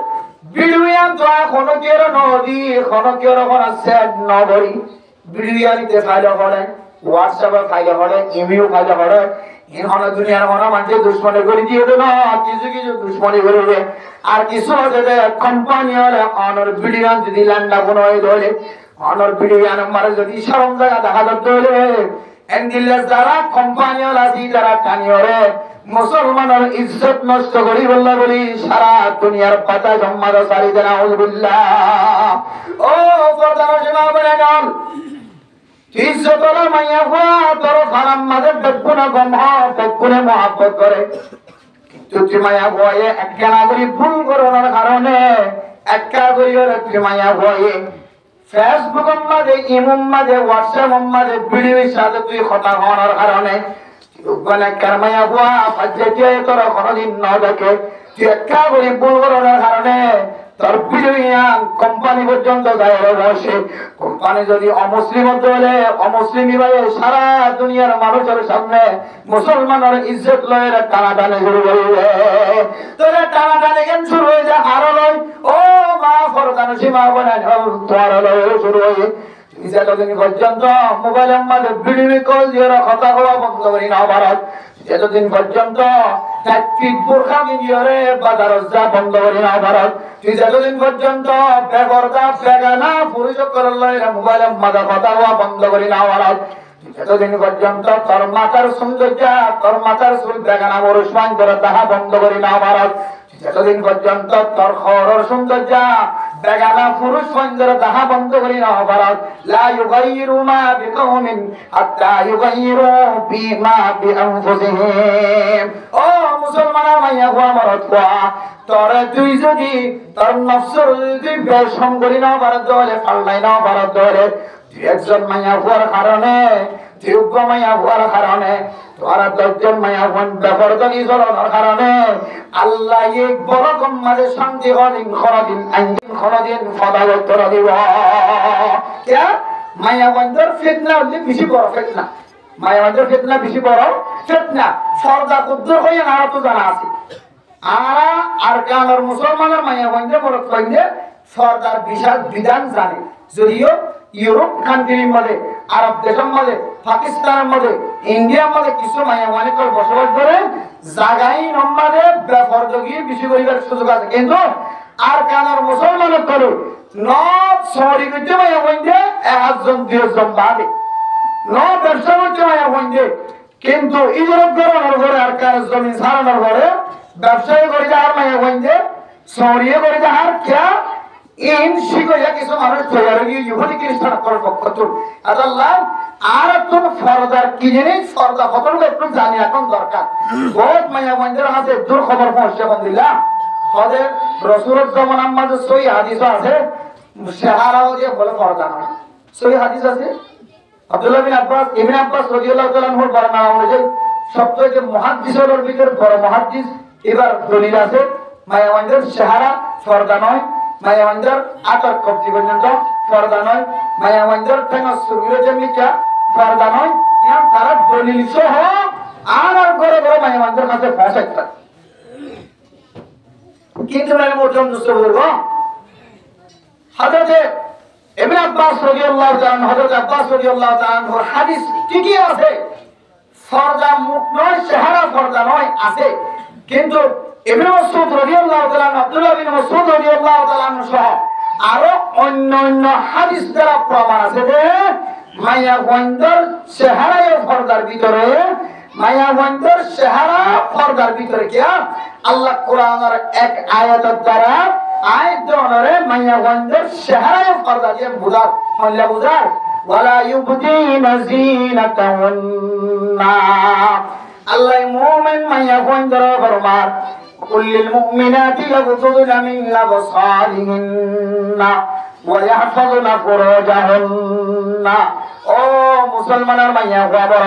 ভিডিও তো এখনো কেউ নদী এখনো কেউ সেভ নগরী ভিডিও নিতে ফাইল করে, হোয়াটসঅ্যাপে ফাইল করে, ইমেল ফাইল করে। এখন দুনিয়ার মনে মানুষের দুশ্মনী করে দিয়ে দেন, কিছু কিছু দুশ্মনী করে দে। আর কিছু হচ্ছে যে কোম্পানি হলে অনর ভিডিও যদি ল্যান্ডা কোনো হয়ে ধরে অনর ভিডিও মারে যদি সরম জায়গা দেখা যাচ্ছে হলে এন্ডিলে যারা কোম্পানি হলে আছে যারা টানি হলে মুসলমানের ইজ্জত নষ্ট করি বললা বলি সারা দুনিয়ার পাতা জম্মার সারি দেন। আউযুবিল্লাহ। ও প্রধান সীমা বলে গেল ইজ্জতলা মাইয়া হওয়া তোর ফারাম মাঝে বেগুনা গম বেগুনে মহাব্বত করে, কিন্তু মায়া ভয়ে একটা নাগরিক ভুল করার কারণে একটা করে মায়া ভয়ে ফেসবুকের মাঝে, ইমোর মাঝে, হোয়াটসঅ্যাপের মাঝে ভিডিওর সাথে তুই কথা হওয়ার কারণে মায়া ভুয়া যে তোর কোনদিন ন দেখে তুই একটা করে ভুল করার কারণে তোর ভিডিও কোম্পানি পর্যন্ত গায়ে বসে। কোম্পানি যদি অমুসলিম হলে অমুসলিমই ভাই সারা দুনিয়ার মানুষের সামনে মুসলমানের ইজ্জত লয়ের টানাটানি শুরু করবে। তোর টানাটানি কেন শুরু হয়ে যায় আরো লয়। ও মা ফরদান সীমা বলে তোমার লয় শুরু হয়ে যতদিন পর্যন্ত মোবাইলের মাঝে ভিডিও কল দিয়ে কথা বলা বন্ধ করি না ভারত, যতদিন পর্যন্ত বোরখা মিলিয়রে বাজারত যা বন্ধ করি না ভারত, তুই যতদিন পর্যন্ত বেগরদা বেগানা পুরুষ মোবাইলের মাঝে কথা বলা বন্ধ করি না ভারত, যতদিন পর্যন্ত তোর মাথার সৌন্দর্য তোর মাথার চুল বেগানা বরুষমান করে তাহা বন্ধ করি না ভারত, যতদিন পর্যন্ত তোর খবরের সৌন্দর্য বেগানা পুরুষ সৌন্দর্য তাহা বন্ধ করি না ভারত। লা ইউগাইরু মা বিকওমিন হাত্তা ইউগাইরু বিমা বিআনফুসিহিম। ও মুসলমানের মাইয়া গোয়া মরদ গোয়া তোরে তুই যদি তোর নফসের যদি বেশম করি না ভারত দলে পাল্লাই না ভারত দলে তুই একজন মাইয়া গোয়ার কারণে যোগ্য মাইয়া গোয়ার কারণে তোরা 10 জন মাইয়া গোয়ান বেপরদানি চলনের কারণে আল্লাহ এক বড় কম মাঝে শান্তি হদিন খরদিন আইন খরদিন ফদালত তোরা দিব। কে মাইয়া গোয়ানদের ফিতনা হলে বেশি বড় ফিতনা, মাইয়া গোয়ানদের ফিতনা বেশি বড় ফিতনা। ফর্দা কুদ্দুর হইয়া না তো জানা আছে আর কানার মুসলমানের মাইয়া গোয়ানদের বড় কইলে ফর্দার বিশাল বিধান জানে। যদিও ইউরোপ কান্ট্রির মধ্যে, আরব দেশের মধ্যে, পাকিস্তানের মধ্যে, ইন্ডিয়ার মধ্যে কিছু মাইয়া অনেক বসবাস করে জাগাই নম্বরে বেপরদগি বেশি করিবার সুযোগ আছে, কিন্তু আর কানার মুসলমানের করে নব শহরি করতে মাইয়া বইন্দে 1 জন 2 জন বাদে নব ব্যবসা করতে মাইয়া বইন্দে, কিন্তু ইজরত করানোর ঘরে আর কার জমিন ছাড়ানোর ঘরে ব্যবসায়ী করে যাওয়ার মাইয়া বইন্দে শহরিয়ে করে যাওয়ার খেয়া ইন শিখইয়া কিছু মানুষ তৈরি গিয়ে ইহুদি খ্রিস্টান করার পক্ষ তো আল্লাহ আর তোর ফরদার কি জিনিস ফরদা খবর একটু জানি এখন দরকার। বহুত মাইয়া বন্ধের হাতে দূর খবর পৌঁছে বন্দিলা হদের রসুলের জমানার মাঝে সই হাদিস আছে সেহারাও দিয়ে বলে ফরদা নয়, সই হাদিস আছে। আব্দুল্লাহ বিন আব্বাস ইবনে আব্বাস রাদিয়াল্লাহু তাআলা আনহুর বর্ণনা অনুযায়ী সবচেয়ে মুহাদ্দিসের ভিতর বড় মুহাদ্দিস এবার দলিল আছে মাইয়া বন্ধের সেহারা ফরদা নয়, মায়া মন্দির আতর কবজি পর্যন্ত ফরদা নয়, মায়া মন্দির ঠেঙ্গা সুবিরে জমিটা ফরদা নয়। ইয়ার তারা দলিল সহ আর করে করে মায়া মন্দির কাছে পৌঁছাইতে, কিন্তু মানে মোটম দুষ্ট বলবো হযরতে ইবনে আব্বাস রাদিয়াল্লাহু তাআলা হযরত আব্বাস রাদিয়াল্লাহু তাআলার হাদিস ঠিকই আছে ফরদা মুখ নয় সেহারা ফরদা নয় আছে, কিন্তু ইবনে মাসউদ রাদিয়াল্লাহু তাআলা আব্দুল্লাহ বিন মাসউদ রাদিয়াল্লাহু তাআলা সহ আরো অন্য হাদিস দ্বারা প্রমাণ আছে যে মায়া বন্দর সেহারায় ফরদার ভিতরে মায়া বন্দর সেহারা ফরদার ভিতরে কি আল্লাহ কোরআনের এক আয়াতের দ্বারা আয়াত ধরে মায়া বন্দর সেহারায় ফরদা দিয়ে বুঝার হল্লা বুঝার ওয়ালা ইউবদিনা জিনাতাহুন্না আল্লাহ মুমিন মায়া বন্দর ফরমান قل للمؤمنات يغضضن من أبصارهن ويحفظن فروجهن। ও মুসলমানের মাইয়া খবর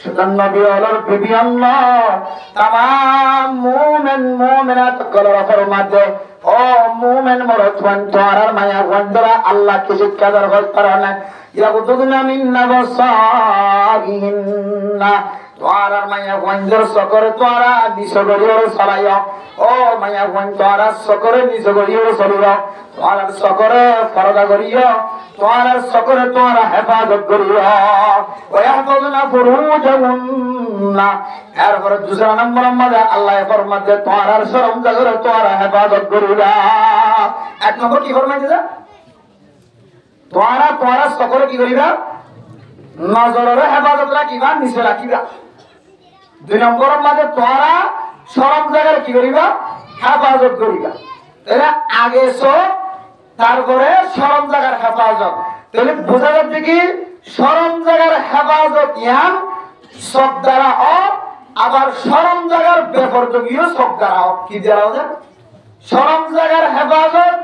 সুতরাং নবী হলোর বিবি আল্লাহ তামাম মুমিন মুমিনাত কলর ফরমাতে ও মুমিন মরতওয়ান তোরার মায়া বন্ধরা আল্লাহ কি শিক্ষা দান করতেন ইয়াকুতুনা মিন নাবসাহিন্না তোরার মায়া বন্ধর সকরে তোরা দিশগরিয়র চলাইও ও মায়া বন্ধ তোরা সকরে দিশগরিয়র চলিও তোরা সকরে পরদা করিও তোরা সকরে তোরা হেফাজত করিও ওয়াহফাজনা ফুরুজাহুন্না এরপরে দুসরা নম্বর মধ্যে আল্লাহ ফরমাতে তোরা শরম জাগরে তোরা হেফাজত করিলা এক নম্বর কি ফরমাইছে তোরা তোরা সকরে কি করিবা নজরের হেফাজত রাখিবা নিচে রাখিবা দুই নম্বর মধ্যে তোরা শরম জায়গায় কি করিবা হেফাজত করিবা তাহলে আগে তারপরে শরম জায়গার হেফাজত তাহলে বোঝা যাচ্ছে কি শরম জায়গার হেফাজত ইয়ান সব দ্বারা আবার শরম জায়গার বেপরদগীয় সব দ্বারা কি দ্বারা শরম জায়গার হেফাজত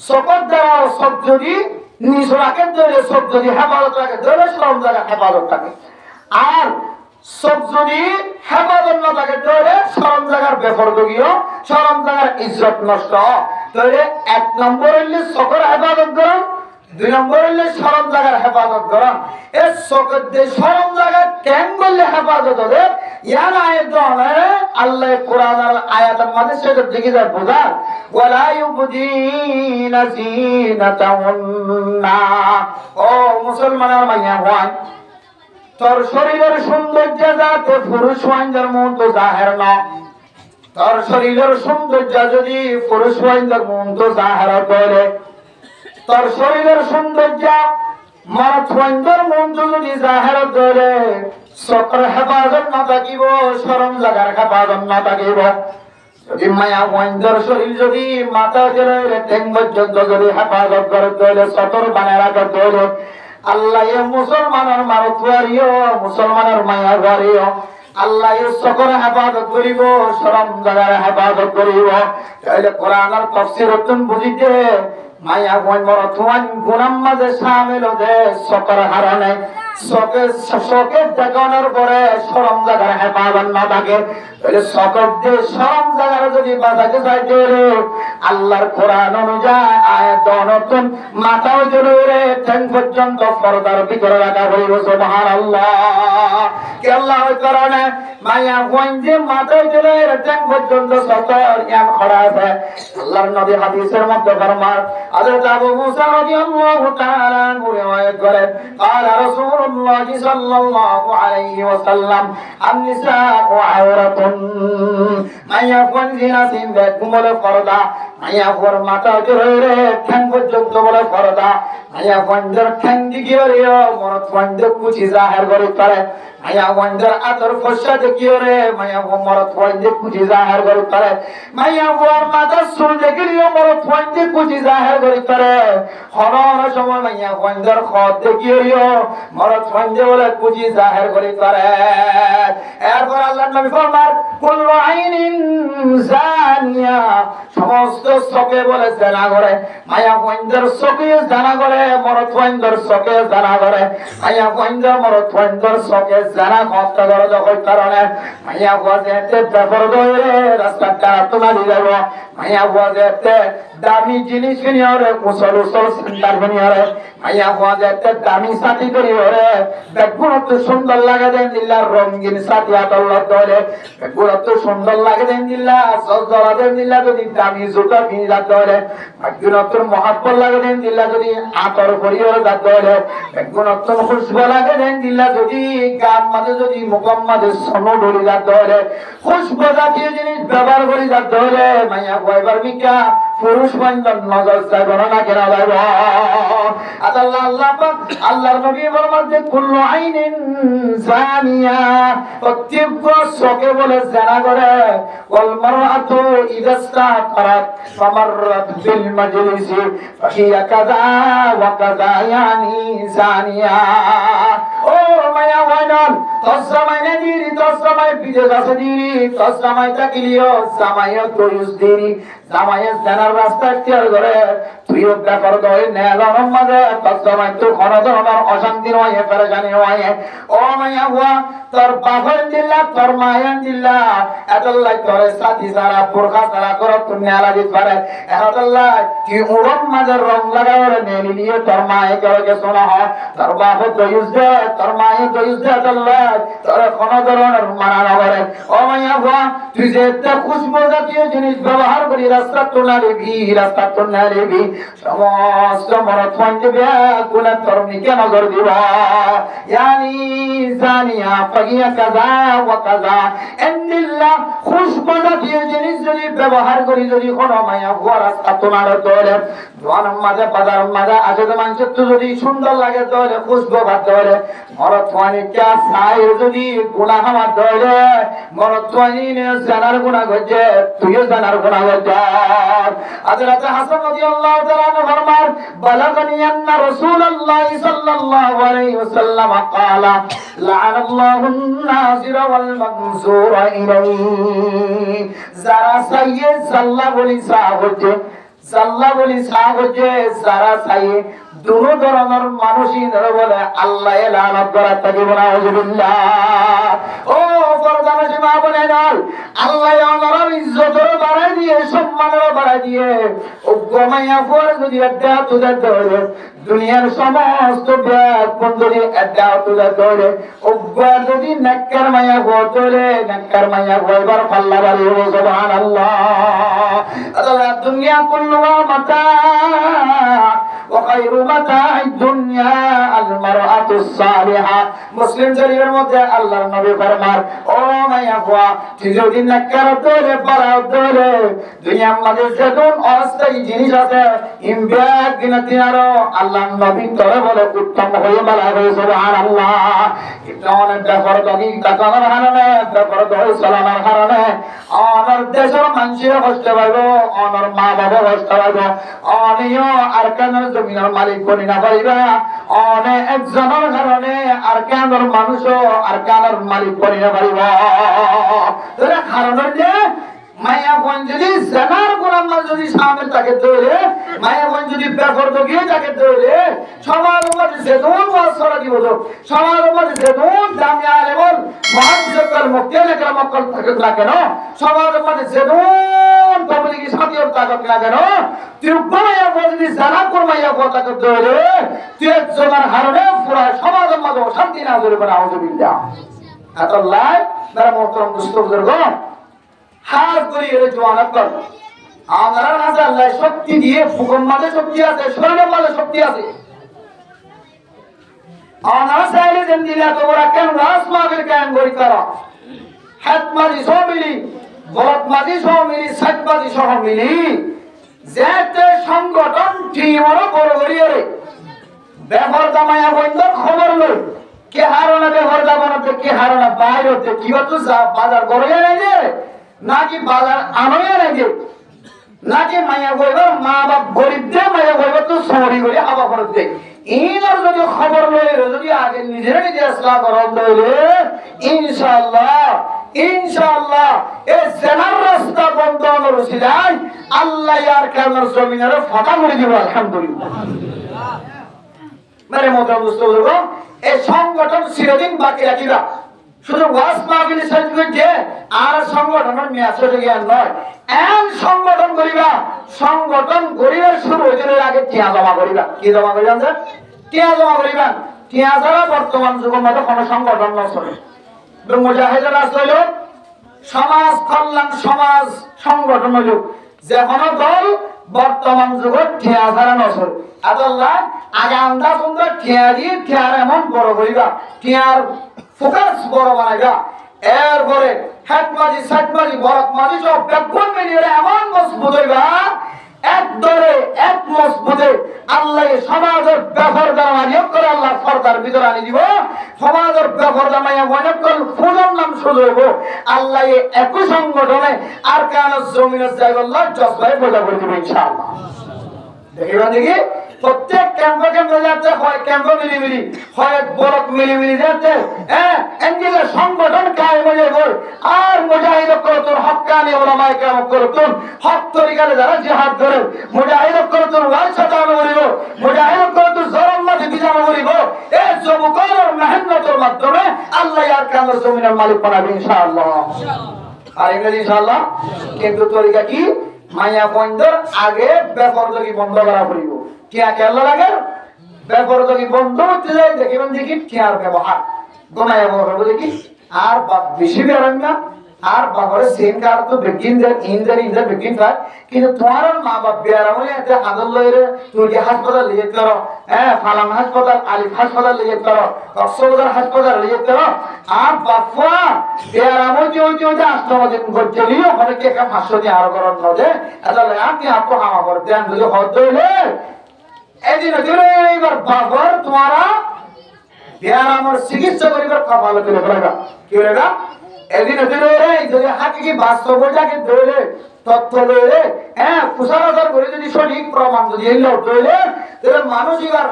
সকল দ্বারা সব যদি নিজ রাখে ধরে সব যদি হেফাজত রাখে ধরে শরম জায়গার হেফাজত থাকে আর সব যদি হেফাজত না থাকে ধরে শরম জায়গার বেপরদগীয় শরম জায়গার ইজ্জত নষ্ট তাহলে এক নম্বর হইলে সকল হেফাজত করুন দুই নম্বর হইলে শরম জায়গার হেফাজত করুন এই সকল শরম জায়গার কেন বললে হেফাজত হবে ইয়ার আয়াত আল্লাহ কোরআনের আয়াতের মধ্যে সেটা দিকে যায় বোঝার ওয়ালা ইউবদিনা জিনাতাহুন্না ও মুসলমানের মাইয়া হয় তোর শরীরের সৌন্দর্য যাতে পুরুষ ওয়াইন্দার মতো জাহের না তোর শরীরের সৌন্দর্য যদি পুরুষ ওয়াইন্দার মতো জাহের করে তোর শরীরের সৌন্দর্য মর্দ ওয়াইন্দার মতো যদি জাহের করে সকর হেফাজত না থাকিব শরম জাগার হেফাজত না থাকিব যদি মায়া ওয়াইন্দার শরীর যদি মাথা জেলে ঠেং পর্যন্ত যদি হেফাজত করে সতর বানায় রাখতে হলে আল্লাহ মুসলমানের মারুয়ারিও মুসলমানের মায়া ঘরিও আল্লাহ সকলে হেফাজত করিব শরম জায়গায় হেফাজত করিব তাইলে কোরআনের তাফসীর অত্যন্ত বুঝিতে মায়া মরথুয়ান গুনাম মাঝে শামিল দে সকর হারানে সকে দেখানোর পরে শরম জায়গায় হেফাজত না থাকে তাহলে সকল দিয়ে শরম জায়গায় যদি বাঁচাতে চাইতে আল্লাহর কোরআন অনুযায়ী আয়াত নতুন মাথাও জরুরে ঠ্যাং পর্যন্ত পর্দার ভিতরে রাখা হইব সুবহানাল্লাহ কি আল্লাহর কারণে মায়া ওয়াইন্দে মাথাও জরুরে ঠ্যাং পর্যন্ত সতর ইয়াম খড়া আছে আল্লাহর নবী হাদিসের মধ্যে ফরমান হযরত আবু মুসা রাদিয়াল্লাহু তাআলা আনহু রিওয়ায়াত করেন قال رسول الله صلى الله عليه وسلم النساء عورة من يفعل زنا بكمل فردا من يفعل মাথা জোরে ঠ্যাং পর্যন্ত বলে ফরদা মায়া ওয়াইন্দার ঠ্যাং দিকে রে মরদ ওয়াইন্দার কুচি জাহের করে করে মায়া ওয়াইন্দার আতর ফসা দেখি রে মায়া মরদ ওয়াইন্দার কুচি জাহের করে করে মায়া ওয়ার মাথা সুল দেখি রে মরদ ওয়াইন্দার কুচি জাহের করে করে হরর সময় মায়া ওয়াইন্দার খদ দেখি রে মরদ ওয়াইন্দার বলে কুচি জাহের করে করে এরপর আল্লাহর নবী ফরমান কুল্লু আইনিন জানিয়া সমস্ত চোখে বলে জানা করে মায়া ওয়াইন্দার চোখে জানা করে মরদ ওয়াইন্দার চোখে জানা করে মায়া ওয়াইন্দার মরদ ওয়াইন্দার চোখে জানা হত্যা করে যখন কারণে মায়া ওয়াজেতে ব্যাপার ধরে রাস্তা কাটা তোমালি যাব মায়া ওয়াজেতে দামি জিনিস কিনে ওরে কুশল উসল সেন্টার কিনে ওরে মায়া ওয়াজেতে দামি সাথী করি ওরে দেখুন তো সুন্দর লাগে দেন দিল্লা রঙিন সাথী আতল্লা ধরে দেখুন তো সুন্দর লাগে দেন দিল্লা সজলা দেন দিল্লা যদি দামি জুতা কিনে যাতে হলে দেখুন তো মহাব্বত লাগে দেন দিল্লা যদি আতর করি ওরে যাতে হলে দেখুন তো খুশবু লাগে দেন দিল্লা যদি গান মাঝে যদি মুকম মাঝে সনো ধরে যাতে হলে খুশবু জাতীয় জিনিস ব্যবহার করে যাতে হলে মায়া কয়বার বিকা পুরুষ বান্ধব নজর চাইব না কেনা যাইব আল্লাহ আল্লাহ পাক আল্লাহর নবী ফরমাতে কুল্লু আইনিন জানিয়া প্রত্যেক চোখে বলে জানা করে ওয়াল মারআতু ইদাস্তা ফারাত ফামাররাত বিল মাজলিসি ফাহিয়া কাযা ওয়া কাযা ইয়ানি জানিয়া ও মায়া ওয়াইনান তসমাইনে দিরি তসমাই বিজে গাছে দিরি তসমাই তাকিলিও সামাইয়া তোয়ুস দিরি সামাইয়া জানার রাস্তা ত্যাগ করে তুইও ব্যাপার দই নেলার মাঝে তসময় তো কোন ধরনের অশান্তি নয় পেরেশানি নয় ও মাইয়া হুয়া তোর বাপের দিল্লা তোর মায়ের দিল্লা এতলাই তোর সাথী সারা পুরখা সারা করো তুমি নেলা দিতে পারে এতলাই তুই উড়ন মাঝে রং লাগাওয়ার নেলি নিয়ে তোর মায়ে কেউ শোনা হয় তোর বাপে দইস দে তোর মায়ে দইস দে এতলাই তোর কোন ধরনের মানা না করে ও মাইয়া হুয়া তুই যে একটা খুশবু জাতীয় জিনিস ব্যবহার করি রাস্তা তোলা রেবি রাস্তা তোলা রেবি সমস্ত মরত মঞ্চে ব্যাকুলে তোর নিকে নজর দিবা ইয়ানি জানিয়া ফাগিয়া কাজা ওয়া কাজা ইন্দিল্লাহ খুশবু জাতীয় জিনিস যদি ব্যবহার করি যদি কোনো মায়া হুয়া রাস্তা তোলা তোলে দোয়ান মাঝে বাজার মাঝে আছে তো মানুষের তো যদি সুন্দর লাগে তোলে খুশবু ভাত তোলে মরত মঞ্চে সাই যদি গুনাহ আমার তোলে মরত মঞ্চে জানার গুনাহ হচ্ছে তুইও জানার গুনাহ হচ্ছে হযরত হাসান রাদিয়াল্লাহু তাআলা আনহু ফরমান বালাগানি আন্না রাসূলুল্লাহ সাল্লাল্লাহু আলাইহি ওয়াসাল্লাম قال لعن الله الناظر والمنظور ইলাইহি যারা সাইয়ে সাল্লাহ বলি সাহজে সাল্লাহ বলি সাহজে যারা সাইয়ে দুনো ধরনের মানুষই বলে আল্লাহ লানত করা থাকিব না আউযুবিল্লাহ ও পরদানসী মা বলে নয় আল্লাহ ওনার ইজ্জতও বাড়াই দিয়ে সম্মানও বাড়াই দিয়ে ও গোমাইয়া পর যদি একটা তুলে ধরে দুনিয়ার সমস্ত ব্যাপন যদি একটা তুলে ধরে ও যদি নেককার মাইয়া হতলে নেককার মাইয়া হইবার পাল্লা বাড়ি হবো সুবহানাল্লাহ আল্লাহ দুনিয়া কুল্লুহা মাতা وخير متاع الدنيا المرأة الصالحة মুসলিম শরীফের মধ্যে আল্লাহর নবী ফরমান ও মাইয়া ফুয়া তুই যদি নাকার দরে পারাও দরে দুনিয়ার মধ্যে যখন অস্থায়ী জিনিস আছে ইমবাদ দিনাতি আরো আল্লাহর নবী তোরে বলে উত্তম হয়ে বলা হয়ে সুবহানাল্লাহ ইতনে ব্যাপার দগি তাকানোর হারনে ব্যাপার দই সালামের হারনে আমার দেশের মানুষের কষ্ট পাইবো আমার মা বাবা কষ্ট পাইবো অনিও আরকানের জমিনের মালিক বনি না পারিবা অনে একজনের কারণে আরকানের মানুষও আরকানের মালিক বনি না পারিবা তোরা কারণের যে মায়া কোন যদি জানার কোরআন যদি সামনে তাকে ধরে মায়া কোন যদি ব্যাপার গিয়ে তাকে ধরে সমাজ মধ্যে যেদুন ওয়াসরা দিব সমাজ মধ্যে যেদুন জামিয়া আলেমল মহাজ্জকাল মুক্তিয়ালে কালামকাল থাকে না কেন সমাজ মধ্যে যেদুন তবলিগি সাথীর তাকত না কেন তুই মায়া কোন যদি জানার কোরআন মায়া কোন তাকে ধরে তুই জমার হারনে পুরো সমাজ মধ্যে শান্তি না ধরে বলা আউযুবিল্লাহ আল্লাহ যারা মোহতরম দুস্থ বুজুর্গ হাত করি এর জওয়ানত কর আমরা কাছে আল্লাহ শক্তি দিয়ে ফুকন মাঝে শক্তি আছে শরীরের মাঝে শক্তি আছে আমরা চাইলে যেন দিলে তোমরা কেন রাস মাগের কায়েম করি তারা হাত মাঝি সহ মিলি বলত মাঝি সহ মিলি সাত মাঝি সহ মিলি যেতে সংগঠন টিমরও বড় করিয়ে রে ব্যবহার দামায়া বন্ধ খবর লই কে হারনা ব্যবহার দামানতে কে হারনা বাইরে হতে কি হতো বাজার করে এনে নাকি বাজার আনোয়া লাগে নাকি মায়া কইবার মা বাপ গরিব দে মায়া কইবার তো সরি করে আবা করে দে ইনার যদি খবর লয়ে যদি আগে নিজে নিজে আসলা করন দইলে ইনশাআল্লাহ ইনশাআল্লাহ এই জানার রাস্তা বন্ধ হওয়ার উসিলায় আল্লাহ ইয়ার কামের জমিনের ফাটা করে দিব আলহামদুলিল্লাহ মানে মোটা মুস্তফা এই সংগঠন চিরদিন বাকি রাখিবা শুধু ওয়াজ মাহফিলে সাজবে যে আর সংগঠনের মেয়াসে জ্ঞান নয় এমন সংগঠন করিবা সংগঠন করিবার শুরু হইতে আগে টিয়া জমা করিবা কি জমা করিবা টিয়া জমা করিবা টিয়া ছাড়া বর্তমান যুগের মধ্যে কোনো সংগঠন নচলে মুজাহিদরা আসলে সমাজ কল্যাণ সমাজ সংগঠন যুগ যে কোনো দল বর্তমান যুগের টিয়া ছাড়া নচলে আল্লাহ আগে আন্দাজ সুন্দর টিয়া দিয়ে টিয়ার এমন বড় করিবা টিয়ার ফোকাস বড় বানাইবা এরপরে হাত মাঝি সাত মাঝি বরক মাঝি সব ব্যাপন মিলিয়ে এমন মজবুত হইবা এক দরে এক মজবুতে আল্লাহ সমাজের ব্যাপার জামানিয়ত করে আল্লাহ সরকার ভিতরে আনি দিব সমাজের ব্যাপার জামাইয়া মনে কল ফুজন নাম শুরু হইব আল্লাহ একই সংগঠনে আর কান জমিনের জায়গা আল্লাহ জজবাই বলে করে দিব ইনশাআল্লাহ দেখিবা দেখি প্রত্যেক ক্যাম্পে ক্যাম্পে যাতে হয় ক্যাম্পে মিলিমিলি হয় বরক মিলিমিলি যাতে হ্যাঁ এনজিলে সংগঠন কায়েম হয়ে গেল আর মুজাহিদ করতুন হক্কানি উলামায়ে কেরাম করতুন হক তরিকায় যারা জিহাদ করে মুজাহিদ করতুন ওয়াল সাথে জমিনের মালিক বানাবে ইনশাআল্লাহ। আর ইংরেজি ইনশাআল্লাহ। কিন্তু তরিকা কি মাইয়া বন্ধর আগে বেপরদগি বন্ধ করা পড়িব। কিয়া কেলা লাগে বেপরদগি বন্ধ হতে যায় দেখিবেন দেখি কিয়ার ব্যবহার গোনায় ব্যবহার বলে কি আর বেশি বেরোন না আর বাবারে সেম কার তো বেগিন দেন ইনজার বেগিন থাকে কিন্তু তোমার মা বাপ বেয়ারা হলে এতে আদর লইরে তুই হাসপাতাল লিয়ে করো ফালাম হাসপাতাল আলিফ হাসপাতাল লিয়ে করো কক্সবাজার হাসপাতাল লিয়ে করো আর বাপা বেয়ারা হইতে আশ্রমদিন গজ্জলিও ওখানে কে কা 500 দিয়ে আরো করন নদে এটা আপনি আপু হামা করে দেন যদি হদ হইলে এদিন দিলে এবার বাবার তোমারা বেয়ারা আমার চিকিৎসা করিবার কপালে তুলে ফেলাগা কি হলেগা এদিন দিলে যদি হাকিকি বাস্তব যাকে ধরে তথ্য লইলে কুশলাচার করে যদি সঠিক প্রমাণ যদি এলো ধরে তাহলে মানুষ এবার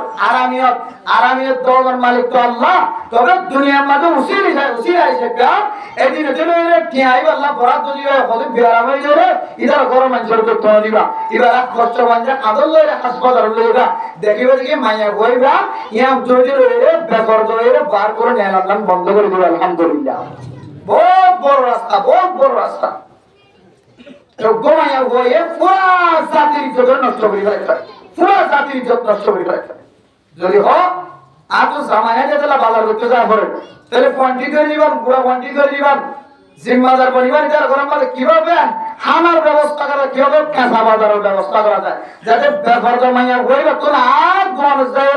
আরামিয়ত দলের মালিক তো আল্লাহ তবে দুনিয়ার মাঝে উসির আইসে কাম এদিন দিলে টিয়াই আল্লাহ বরাদ যদি হলে বেয়ারা হয়ে যাবে ইদার ঘর মানুষের তথ্য দিবা এবার কষ্ট বাঞ্জা কাদল লইলে হাসপাতাল লইবা দেখিবে দেখি মাইয়া বইবা ইয়া যদি লইলে বেকর লইলে বার করে নেন আল্লাহ বন্ধ করে দিবা আলহামদুলিল্লাহ। बहुत बड़ रास्ता तो गोमाया गोये पूरा জাতির ইজ্জত নষ্ট করে ফেলে পুরো জাতির ইজ্জত নষ্ট করে ফেলে যদি হ আতো জামায়া যেটা বাজার করতে যা করে তাহলে পয়েন্টি করে দিবেন পুরো পয়েন্টি করে দিবেন জিম্মাদার পরিবার যারা গরম বাজার কিভাবে হামার ব্যবস্থা করা কিভাবে কাঁচা বাজারের ব্যবস্থা করা যায় যাতে বেফরদ মাইয়া হইবে তো আর মানুষ যায়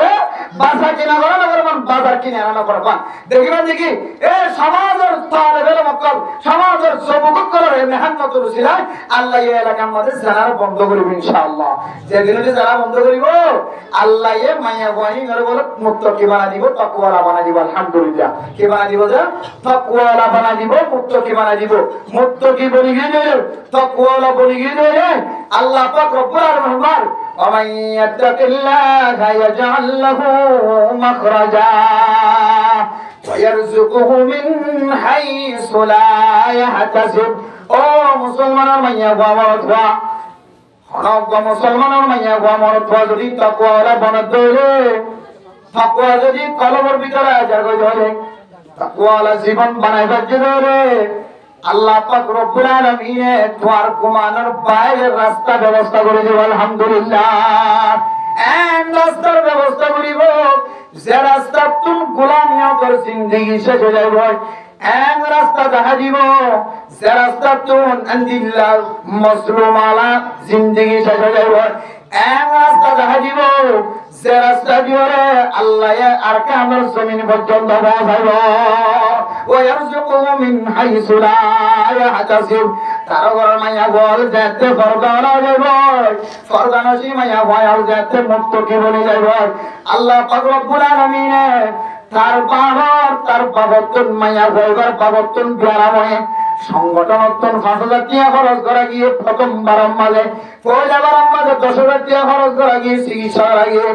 বাজার কিনা করে না করবেন বাজার কিনে আনা করবেন দেখিবেন দেখি এ সমাজের তালেবের মক্কল সমাজের যুবক করে মেহনত রুসিলা আল্লাহ এই এলাকার মধ্যে জানার বন্ধ করবে ইনশাআল্লাহ। যেদিন যারা বন্ধ করিব আল্লাহ এ মাইয়া বনি করে বলে মুত্তাকি বানা দিব তাকওয়ালা বানা দিব আলহামদুলিল্লাহ। কি বানা দিব যে তাকওয়ালা বানা দিব মুত্তাকি বানা দিব মুত্তাকি বনি গিয়ে তাকওয়ালা বনি গিয়ে আল্লাহ পাক রব্বুল আলামিন ومن يتق الله يجعل له مخرجا ويرزقه من حيث لا يحتسب ও মুসলমানের মাইয়া বাবা হনক মুসলমানের মাইয়া বাবা যদি তাকওয়ালা বনত হইলে তাকওয়া যদি কলমের ভিতরে আজার হইলে তাকওয়ালা জীবন বানাইবার জন্য আল্লাহ পাক রব্বুল আলামিন তোমার ঘুমানোর বাইরের রাস্তা ব্যবস্থা করে দেব আলহামদুলিল্লাহ। এমন রাস্তার ব্যবস্থা করিব যে রাস্তা তুমি গোলামিয়তের জিন্দেগি শেষ হয়ে যাবে এমন রাস্তা দেখা দিব যে রাস্তা তুমি আনদিল্লাহ মজলুমালা জিন্দেগি শেষ হয়ে যাবে এমন রাস্তা দেখা দিব যে রাস্তা দিয়ে আল্লাহ আর কামের জমিন পর্যন্ত পৌঁছাইব ويرزقه من حيث لا يحتسب তার ঘর মাইয়া বল যেতে ফরদানা যাইব ফরদানা সি মাইয়া বল যেতে মুত্তাকি বনে যাইব আল্লাহ পাক রব্বুল আলামিন তার পাওয়ার তার পাবতন মাইয়া বলবার পাবতন বিয়ারামে সংগঠনতন 5000 টাকা খরচ করা গিয়ে প্রথমবার মাঝে পয়লাবার মাঝে 10000 টাকা খরচ করা গিয়ে চিকিৎসা লাগিয়ে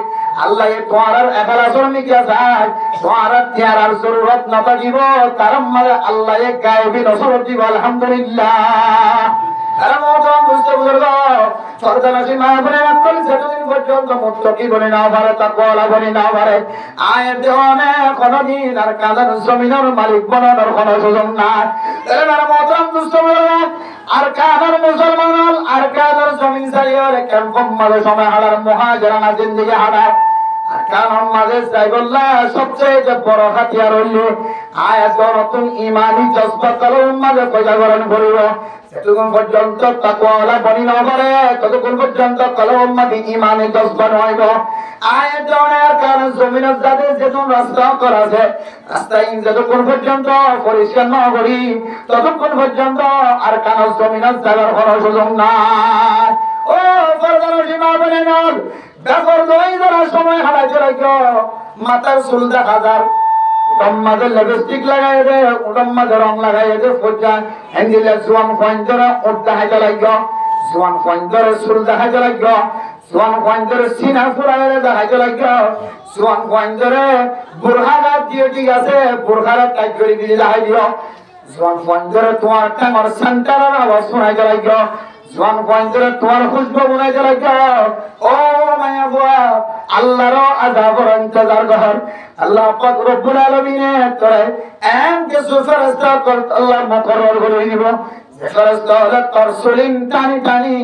আল্লাহ এ তোমার একালাসর মিকিয়া যায় তোমার তিয়ার জরুরত না থাকিব তার মাঝে আল্লাহ এ গায়েবী নসরত দিব আলহামদুলিল্লাহ। আর মোহতরম বুঝতে বুঝুর্গ ফরদানাসি মা বলে রাখল সেদিন পর্যন্ত মুত্তাকি বলে না পারে তাকওয়ালা বলে না পারে আয়ের দেওয়ানে কোনদিন আর কাদার জমিনের মালিক বানানোর কোনো সুযোগ নাই। তাহলে মোহতরম বুঝতে বুঝুর্গ আর কাদার মুসলমান আর কাদার জমিন ছাড়িয়ে ক্যাম্পম মাঝে সময় হারার মুহাজিরানা জিন্দেগি হারার আর কারণ মাঝে সাইবুল্লাহ সবচেয়ে বড় হাতিয়ার হইল আয়াত নতুন ঈমানি জজবা কলম মাঝে পয়জাগরণ করিব যতক্ষণ পর্যন্ত তাকওয়ালা বনি না পারে ততক্ষণ পর্যন্ত কলম মাঝে ঈমানি জজবা হইব আয়াত জনের কারণ জমিনের যাতে যেতুন রাস্তা করা আছে রাস্তায় যতক্ষণ পর্যন্ত পরিষ্কার না করি ততক্ষণ পর্যন্ত আর কারণ জমিনের যাওয়ার কোনো সুযোগ নাই। ও ফরদানো সীমা বলে নল বেকর দই ধরার সময় হারাইতে লাগলো মাথার চুল দেখা যার উডম্মাদে লিপস্টিক লাগাই দে উডম্মাদে রং লাগাই দে ফজা হ্যান্ডিলে জোয়ান পয়েন্টরা উড দেখাইতে লাগলো জোয়ান পয়েন্টরে চুল দেখাইতে লাগলো জোয়ান পয়েন্টরে সিনা ফুরাই দেখাইতে লাগলো জোয়ান পয়েন্টরে বুরহাগা দিয়ে ঠিক আছে বুরহারা টাইট করে দিয়ে দেখাই দিও জোয়ান পয়েন্টরে তোমার টাঙর সেন্টারের আওয়াজ শোনাইতে লাগলো জোয়ান পয়েন্টরে তোমার খুশবু বানাইতে লাগলো ও মায়া বুয়া আল্লাহর আযাবের ইন্তজার কর আল্লাহ পাক রব্বুল আলামিনে তোরে এম কিছু ফেরেশতা কর আল্লাহ মুকরর করে দিব যে ফেরেশতা হলো তোর সুলিন টানি টানি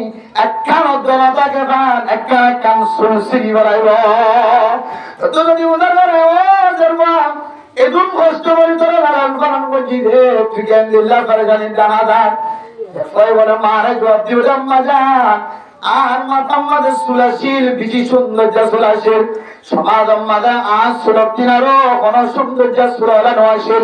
একখান দলাটাকে বান একখান সুলসিরি বানাইব তো তুই যদি উদার করে ও জরবা এদুন কষ্ট করে তোরা লালন পালন করছি রে তুই কেন দিল্লা করে জানি দানাদার কই বলে মারে জবাব দিও আম্মা জান আর মাতাম মাদে সুলাশিল বিজি সৌন্দর্য সুলাশিল সমাজ মাদে আজ সুলক্তিনারও কোন সৌন্দর্য সুলালা নয়শিল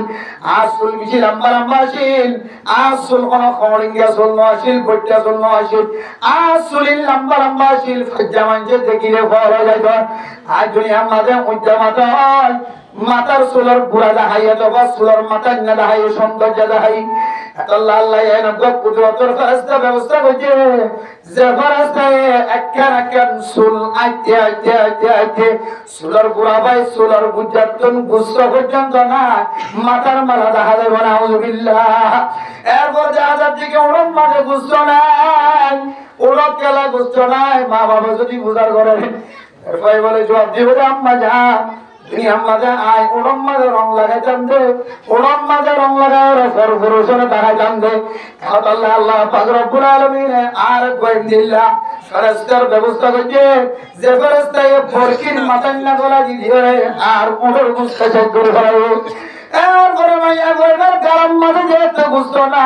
আজ সুল বিজি লম্বা লম্বাশিল আজ সুল কোন খমলিঙ্গা সুল নয়শিল বট্টা সুল নয়শিল আজ সুলিল লম্বা লম্বাশিল ফজ্জামানজে দেখিলে ফল হয়ে যায় আজ দুনিয়া মাদে উজ্জা মাতা হয় মাতার সুলর গুড়া দেখাইয়া দেবা সুলর মাথার না দেখাই সৌন্দর্য দেখাই আল্লাহ আল্লাহ এন কুদরতের ফেরেশতা ব্যবস্থা করছে যে ফেরেশতায় একখান সুল আইতে আইতে আইতে আইতে সুলর গুড়া বাই সুলর গুজাতন গুস্ত পর্যন্ত না মাথার মালা দেখা যাবে না আউযুবিল্লাহ এরপর জাহাজের দিকে উড়ন মাঝে গুস্ত নাই উড়ক কেলা গুস্ত নাই মা বাবা যদি বুঝার করে এরপরে বলে জবাব দিব আম্মা জান দুনিয়ার মাঝে আয় উড়ন মাঝে রং লাগাইতাম দে উড়ন মাঝে রং লাগায় ফরফরসনে দেখাইতাম দে আল্লাহ আল্লাহ পাক রব্বুল আলামিন আর কয়েক দিল্লা ফেরেশতার ব্যবস্থা করছে যে ফেরেশতা এই ফরকির মাথায় না গলা দিয়ে আর উড়র গুস্ত শেষ করে ফেলাবে এরপরে মাইয়া কইবার গরম মাঝে যেতে গুস্ত না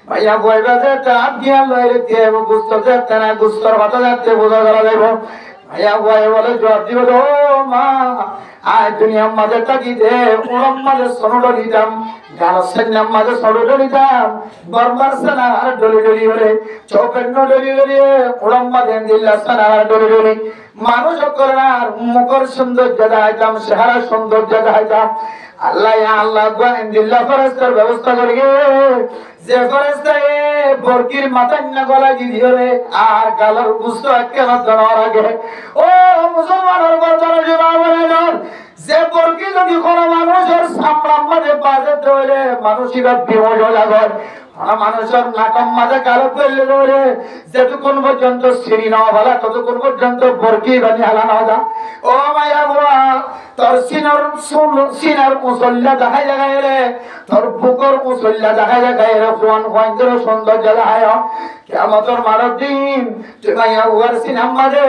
মাইয়া কইবা যে তাপ দিয়া লইরে দিয়ে গুস্ত যেতে না গুস্তর কথা যাতে বোঝা করা যাইব মাইয়া কই বলে জবাব দিব ও মা আয় দুনিয়ার মাঝে থাকি দে উড়ন মাঝে সরল দিতাম গালসের মাঝে সরল দিতাম বরবার সানা আর ডলি ডলি হলে চৌপেন্ন ডলি ডলি উড়ন মাঝে দিল্লা সানা আর ডলি ডলি মানুষ করে আর মুখর সৌন্দর্য দেখাইতাম চেহারা সৌন্দর্য দেখাইতাম আল্লাহ আল্লাহ দিল্লা ফেরেশতার ব্যবস্থা করি যে ফেরেশতায় বরকির মাথায় না গলা দিয়ে আর গালার গুস্ত একেবারে দেওয়ার আগে ও মুসলমানের বাজারে জবাব যে বরকি যদি কোন মানুষের সামলাম মাঝে বাজে ধরে মানুষেরা বিমোজ লাগে মানুষের নাকম মাঝে কালো করলে ধরে যেতক্ষণ পর্যন্ত সিঁড়ি নেওয়া ভালো ততক্ষণ পর্যন্ত বরকি বানি হালা নেওয়া যা ও মাইয়া বুয়া তোর সিনার মুসল্লা দেখাই দেখাই রে তোর বুকর মুসল্লা দেখাই দেখাই রে ফোন ফোন সৌন্দর্য দেখায় কিয়ামতের মারর দিন তুই মাইয়া বুয়ার সিনার মাঝে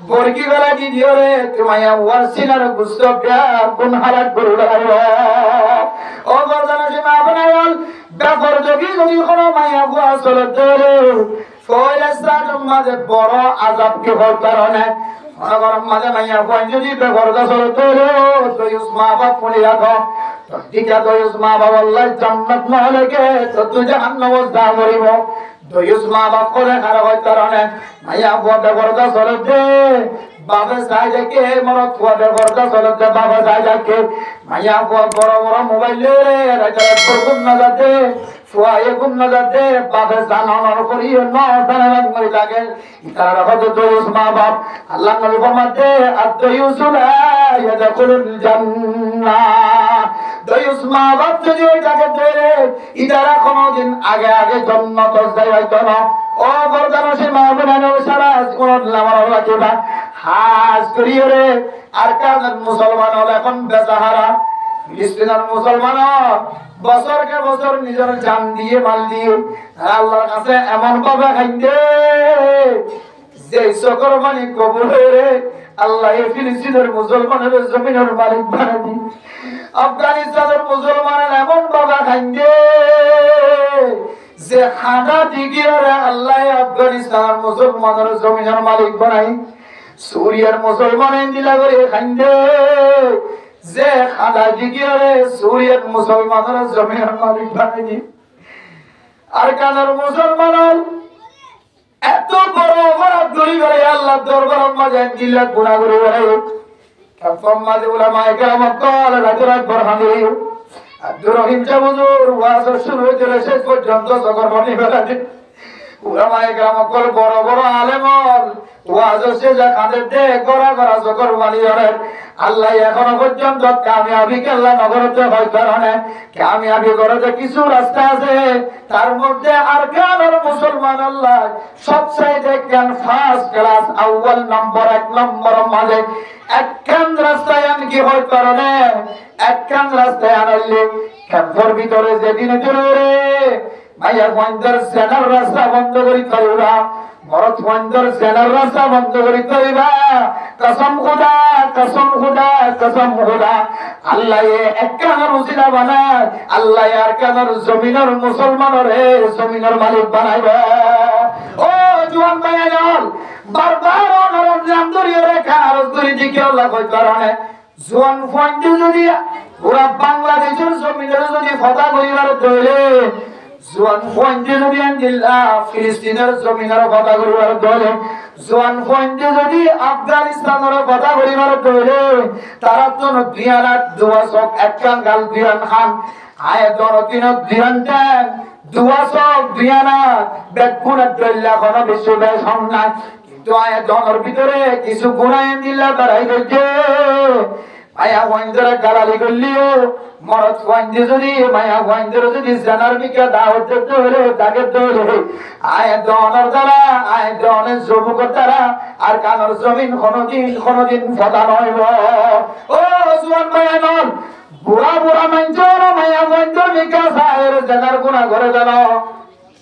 বরকি গলা দি দিও রে তুই মাইয়া বুয়ার সিনার গুস্ত প্যার কোন হালাত করে দেখাইব ও গর্দানা সীমা আপনার ব্যাপার যোগী যদি কোনো মাইয়া বুয়া চলে ধরে ফয়লাস্তার মাঝে বড় আযাব কি হওয়ার কারণে গরম মাঝে মাইয়া বুয়া যদি ব্যাপার চলে ধরে তো ইসমা বাপ পড়ে রাখো তো টিকা তো ইসমা বাপ আল্লাহ জান্নাত না লাগে তো তুই জাহান্নাম যা করিব দয়ুস মা বাপ করে খারাপ হওয়ার কারণে মাইয়া বুয়া ব্যাপার চলে দে বাবা যাই দেখে মরত ফুয়া ব্যবহারটা চলতে বাবা যাই দেখে মাইয়া ফুয়া বড় বড় মোবাইল রে রাজা গুণ না যাতে ফুয়া এ গুণ না যাতে বাবা জানানোর করি নয় মরে থাকে তারা হয়তো দয়ুস মা বাপ আল্লাহ নবী ফরমাতে আদ-দয়ুসুলা ইয়াদখুলুল জান্নাহ দয়ুস মা বাপ যদি এটাকে ধরে ইদারা কোনদিন আগে আগে জান্নাত যাই হয়তো না ও বরদানো সে মা বোনেরা সারা জীবন আমার লাগিবা হাজ করিও রে আর কাজ মুসলমান হল এখন বেচাহারা ফিলিস্তিনের মুসলমান বছরকে বছর নিজের জান দিয়ে মাল দিয়ে আল্লাহর কাছে এমন ভাবে খাইতে যে সকর মালিক কবুল হয়ে আল্লাহ এই ফিলিস্তিনের মুসলমানের জমিনের মালিক বানাই দি আফগানিস্তানের মুসলমানের এমন ভাবে খাইতে যে খানা দিকে আল্লাহ আফগানিস্তানের মুসলমানের জমিনের মালিক বানাই সুরিয়ার মুসলমান দিলা করে খাইতে যে খানা দিকে সুরিয়ার মুসলমানের জমিনের মালিক বানাই দি আর কানার মুসলমান এত বড় অপরাধ ধরি করে আল্লাহ দরবার মাঝে দিল্লা গুণা করে বেড়াই কাফম মাঝে উলামায়ে কেরাম কল রাজরাত বরহানি আব্দুর রহিম হুজুর ওয়াজ শুরু হতে শেষ পর্যন্ত জগর বনি বেড়াতে উলামায়ে কেরাম কল বড় বড় আলেম ওয়াজ শেষে খাদের দে গড়া গড়া জকর বালি হরে আল্লাহ এখনো পর্যন্ত কামিয়াবি কেল্লা নগরতে হয় কারণে কামিয়াবি করতে কিছু রাস্তা আছে তার মধ্যে আর কানের মুসলমান আল্লাহ সবচাইতে জ্ঞান ফার্স্ট ক্লাস আউয়াল নম্বর 1 নম্বর মাঝে একখান রাস্তায় আমি কি হয় কারণে একখান রাস্তায় আনলে ক্যাম্পের ভিতরে যেদিনে চলে মাইয়া বন্ধের সেনার রাস্তা বন্ধ করি করিবা মরত বন্ধের সেনার রাস্তা বন্ধ করি করিবা কসম খুদা কসম খুদা কসম খুদা আল্লাহ একখানের উসিলা বানায় আল্লাহ আর কানের জমিনের মুসলমানের জমিনের মালিক বানাইবা ও জওয়ান ভাইয়াল বারবার ওনার নাম ধরিয়ে রেখা আরজ করি দিকে আল্লাহ কই কারণে জওয়ান ফন্ডে যদি পুরা বাংলাদেশের জমিনের যদি ফতা করিবার দইলে জওয়ান ফন্ডে যদি আনদিল্লাহ ফিলিস্তিনের জমিনের ফতা করিবার দইলে জওয়ান ফন্ডে যদি আফগানিস্তানের ফতা করিবার দইলে তারা তো দিয়ানাত দুয়াসক একখান গাল দিয়ান খান আয় দরতিন দিয়ানটা দুয়াসক দিয়ানাত বেকুনা দইলা কোন বিশ্ববাস সম্মান কিন্তু আয় দনের ভিতরে কিছু গুনাহ দিল্লা বাড়াই গইছে মায়া ওয়াইন্দরা গালালি করলিও মরত ওয়াইন্দে যদি মায়া ওয়াইন্দরা যদি জানার বিকা দাওয়াত দিতে হলে তাকে দৌড়ে আয় দনের দ্বারা আয় দনের জমুকর দ্বারা আর কানর জমিন কোনদিন ফদা নইব ও জওয়ান মায়া নন বুড়া বুড়া মাইজর মায়া ওয়াইন্দর বিকা সাহের জানার গুনাহ করে জানো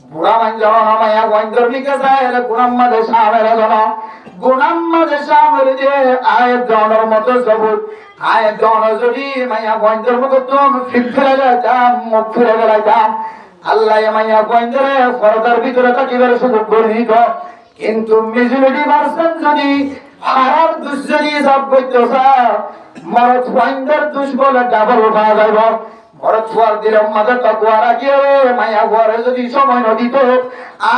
বুড়া মাইজর মায়া ওয়াইন্দর বিকা সাহের গুনাম মাদে সামের জানো গুনাম মাদে সামের যে আয় দনের মতো সবুত আয় দন যদি মায়া বন্ধের মুখ তুমি ফিরে যাম মুখ ফিরে যাম আল্লাহ মায়া বন্ধের ফরদার ভিতরে থাকিবার সুযোগ করে দিত কিন্তু মেজরিটি পার্সেন্ট যদি হারার দুষ যদি সব করতেছা মরত বন্ধের দুষ বলে ডাবল উঠা যাইব মরত ফুয়ার দিলাম মাঝে তকুয়া রাখিয়ে মায়া ফুয়ারে যদি সময় নদীত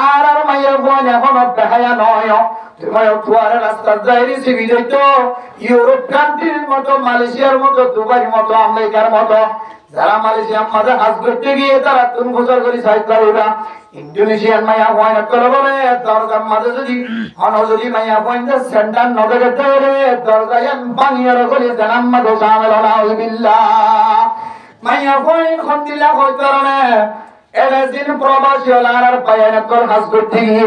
আর মায়া ফুয়ার এখন বেহায়া নয় ফুয়ারে রাস্তার যাইরি সিবি যাইত ইউরোপ কান্ট্রির মতো মালয়েশিয়ার মতো দুবাইয়ের মতো আমেরিকার মতো যারা মালয়েশিয়ার মাঝে হাজ করতে গিয়ে তারা 3 বছর করে সাইড করিবা ইন্দোনেশিয়ান মায়া ফুয়ার করে বলে দরজার মাঝে যদি যদি মায়া ফুয়ার সেন্টার নজরে ধরে দরজায় বানিয়ে রাখলে জানাম মাঝে সামেল আউযুবিল্লাহ মাইয়া ফইন খন্দিলা কই কারণে এর দিন প্রবাসী হলার পায়না কর হাজ করতে গিয়ে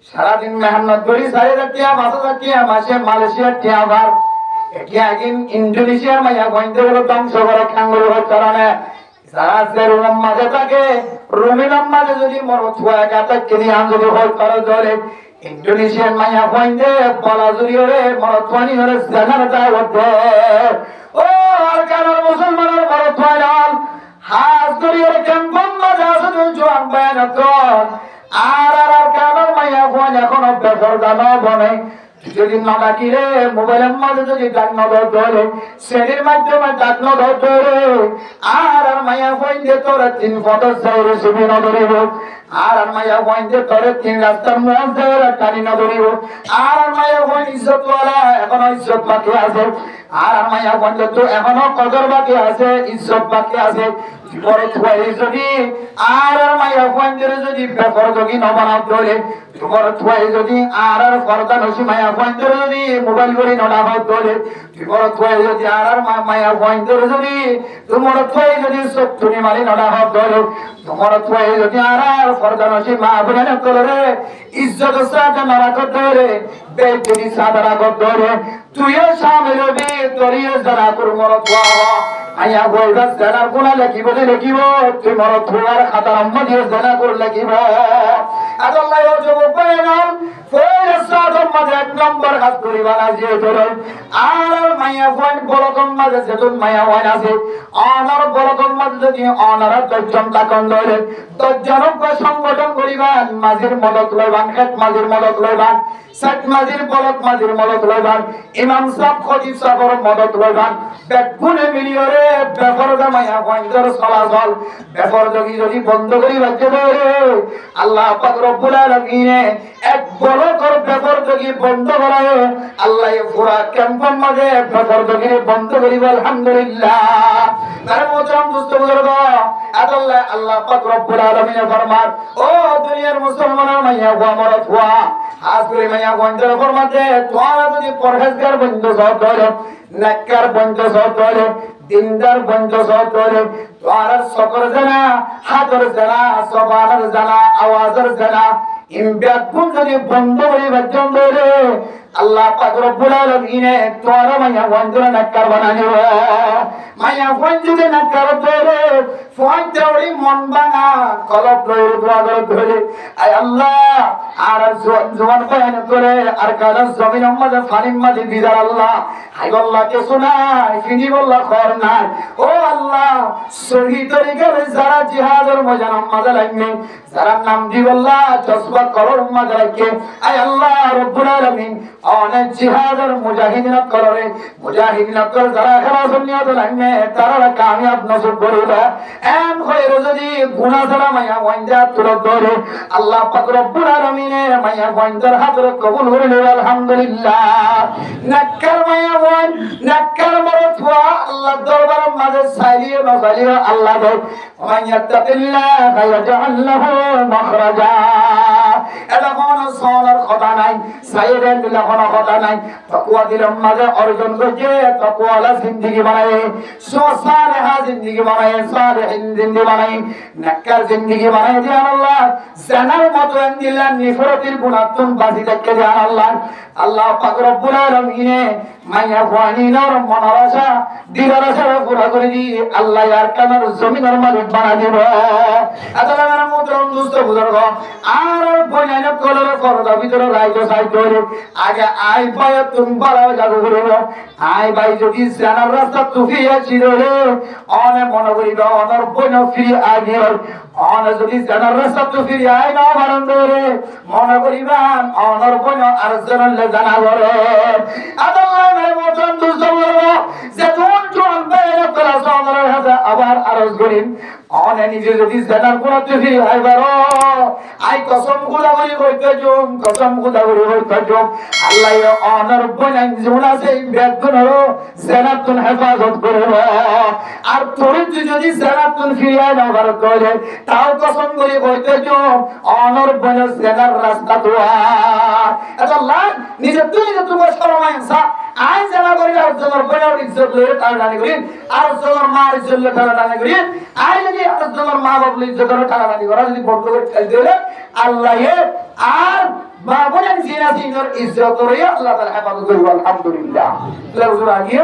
সারা দিন মেহনত করি 4000 টাকা মাসে মালয়েশিয়ার টাকা এটি আগিন ইন্দোনেশিয়ার মাইয়া ফইনদের হলো ধ্বংস করে খাঙ্গল হওয়ার কারণে যারা রুমের মাঝে থাকে রুমের মাঝে যদি মরত হয়ে গাতা কিনি আন যদি হয় করে ধরে ইন্দোনেশিয়ান মাইয়া ফইনদে বলা জুড়িয়ে মরত পানি হলে জানার দাওয়াত ও আর কানার মুসলমানের মরত ফাইনাল হাজ করিয়ে কেমন মজা আছে তুই জোয়ান বায়ানত আর কানার মাইয়া ফোন এখন বেফরদা ন বনে যদি না ডাকিলে মোবাইলের মাঝে যদি ডাক ন ধরে শ্রেণীর মাধ্যমে ডাক ন ধরে আর মাইয়া ফোন দিয়ে তোরা 3 ফটো চাইরে ছবি ন ধরিব আর মাইয়া ফোন দিয়ে তোরা 3 রাস্তার মধ্যে টানি ন ধরিব আর মাইয়া ফোন ইজ্জতওয়ালা এখনো ইজ্জত বাকি আছে আর মাইয়া ফোন তো এখনো কদর বাকি আছে ইজ্জত বাকি আছে বড় থুয়াই যদি আর মাইয়া ফোন দিয়ে যদি বেপরদগি ন বানাও ধরে তোমার থুয়াই যদি আর ফরদা নসি মাইয়া ফোন দিয়ে যদি মোবাইল করে ন ডাকাও ধরে তোমার থুয়াই যদি আর মাইয়া ফোন দিয়ে যদি তোমার থুয়াই যদি সত্যি মারি ন ডাকাও ধরে তোমার থুয়াই যদি আর ফরদা নসি মা বলে করে ইজ্জত সাথে মারা কর ধরে বেইজ্জতি সাথে রাখো ধরে তুইও শামিল হবি তোরিও জানা তোর মর থুয়া আয়া বলবা জানা গুনাহ লিখিব তুই মর থুয়ার খাতা নম্বর দিয়ে জানা করে লিখিব আল্লাহ ও যুবক ভাইরাম ফয়সাদম মাঝে 1 নম্বর কাজ করিবা না যে ধরে আর মাইয়া ফোন বলকম মাঝে যেতুন মাইয়া ওয়ান আছে অনার বলকম মাঝে যদি অনার দর্জন তাকন ধরে দর্জনক সংগঠন করিবান মাঝির মদত লইবান খেত মাঝির মদত লইবান সাত মাঝির বলক মাঝির মদত লইবান ইমাম সাহেব খতিব সাহেবের মদত লইবান বেগুনে মিলিয়রে বেফরদা মাইয়া ফোনদের চলাচল বেফরদগি যদি বন্ধ করি রাখতে ধরে আল্লাহ পাক রব্বুল আলামিন এক বড় কর বেপরদগি বন্ধ করায় আল্লাহ পুরা ক্যাম্পের মাঝে বেপরদগি বন্ধ করিব আলহামদুলিল্লাহ। তার মোহতারাম দোস্ত বুজুর্গ আল্লাহ আল্লাহ পাক রব্বুল আলামিন ফরমান ও দুনিয়ার মুসলমানের মাইয়া গো আমার ফুয়া আজ করে মাইয়া গঞ্জের ফরমাতে তোমরা যদি পরহেজগার বন্ধ করে নেককার বন্ধ করে দিনদার বন্ধ করে তোমরা সকর জানা হাতর জানা সবানের জানা আওয়াজের জানা ইমব্যাকুন যদি বন্ধ করে বাজন ধরে আল্লাহ পাক রব্বুল আলামিন তোমরা মাইয়া গঞ্জের নেককার বানানিও মাইয়া গঞ্জে নেককার ধরে ফয়দাওড়ি মন ভাঙা কলব লইর দোয়া ধরে আয় আল্লাহ আর জওয়ান বয়ান করে আর কারণ জমিন মাঝে ফানির মাঝে বিদার আল্লাহ হাই আল্লাহ কে শোনায় ফিনি বল্লাহ খর নাই ও আল্লাহ সহি তরিকার যারা জিহাদের ময়দান মাঝে লাগবে যারা নাম দি বল্লাহ জজবা করর মাঝে লাগে আয় আল্লাহ রব্বুল আলামিন অনেক জিহাদের মুজাহিদিন করে মুজাহিদিন করে যারা খেলাফত নিয়ত লাগবে তারা কামিয়াব নসিব করিবা এম হইর যদি গুনাহ ছাড়া মাইয়া ওয়াইন্দা তুলে ধরে আল্লাহ পাক রব্বুল আলামিন মাইয়া ওয়াইন্দার হাতর কবুল করে নিবে আলহামদুলিল্লাহ। নাক্কার মাইয়া ওয়াইন নাক্কার মরতুয়া আল্লাহ দরবার মাঝে সাইলিয়ে নসালিয়ে আল্লাহ দে মাইয়াত্তাকিল্লাহ ইয়াজআল লাহু মাখরাজা। এটা কোন সওয়ালের কথা নাই সাইয়ের দিলে কোন কথা নাই তাকওয়া দিলের মাঝে অর্জন করছে তাকওয়ালা জিন্দেগি বানায় সালেহা জিন্দেগি বানায় সালেহিন জিন্দেগি বানায় নাক্কার জিন্দেগি বানায় দেন আল্লাহ জানার মতো আনদিল্লাহ নিফরতির গুনাহতুন বাজি দেখে দেন আল্লাহ আল্লাহ পাক রব্বুল আলামিন মাইয়া ওয়ানিনার মনারাসা দিলারাসা পুরা করে দি আল্লাহ আর কামার জমিনের মালিক বানা দিব। আল্লাহর মুহতারাম দোস্ত বুজুর্গ আর বইনাইন কলর করদা ভিতর রাইতো সাইতো আগে আই পায় তুমি পারাও জাগো করিব আই ভাই যদি জানার রাস্তা তুফিয়া ছিল রে অনে মনে করিব অনর বইন ফিরি আগে অনে যদি জানার রাস্তা তুফিরি আই না বারন্দ রে মনে করিবা অনর বইন আর জানালে জানা করে। আল্লাহর মুহতারাম দোস্ত বুজুর্গ যে কোন কোন বেরে তোরা সামনের হাতে আবার আরজ করিন অনে নিজে যদি জানার কোন তুফিরি আই বারো আই কসম খুদা করি কইতে জুম কসম খুদা করি কইতে জুম আল্লাহ অনর বইন জুনা সেই বেদগুনর জানাতুন হেফাজত করব আর তোর যদি জানাতুন ফিরিয়া না ভারত করে তাও কসম করি কইতে জুম অনর বইন জানার রাস্তা দোয়া এটা লাগ নিজে তুই যে তোমার শরমাইসা আই জানা করি আর তোমার বইনের ইজ্জত লয়ে টানাটানি করি আর তোমার মার ইজ্জত লয়ে টানাটানি করি আই যদি আর তোমার মা বাবার ইজ্জত লয়ে টানাটানি করা যদি বন্ধ করে ফেল দিলে আল্লাহ আর বাবুলেন জিনা সিংর ইজ্জত লয়ে আল্লাহ তাআলা হেফাজত করবে আলহামদুলিল্লাহ। তাহলে হুজুর আগে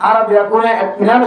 আর বিয়া করে এক মিনার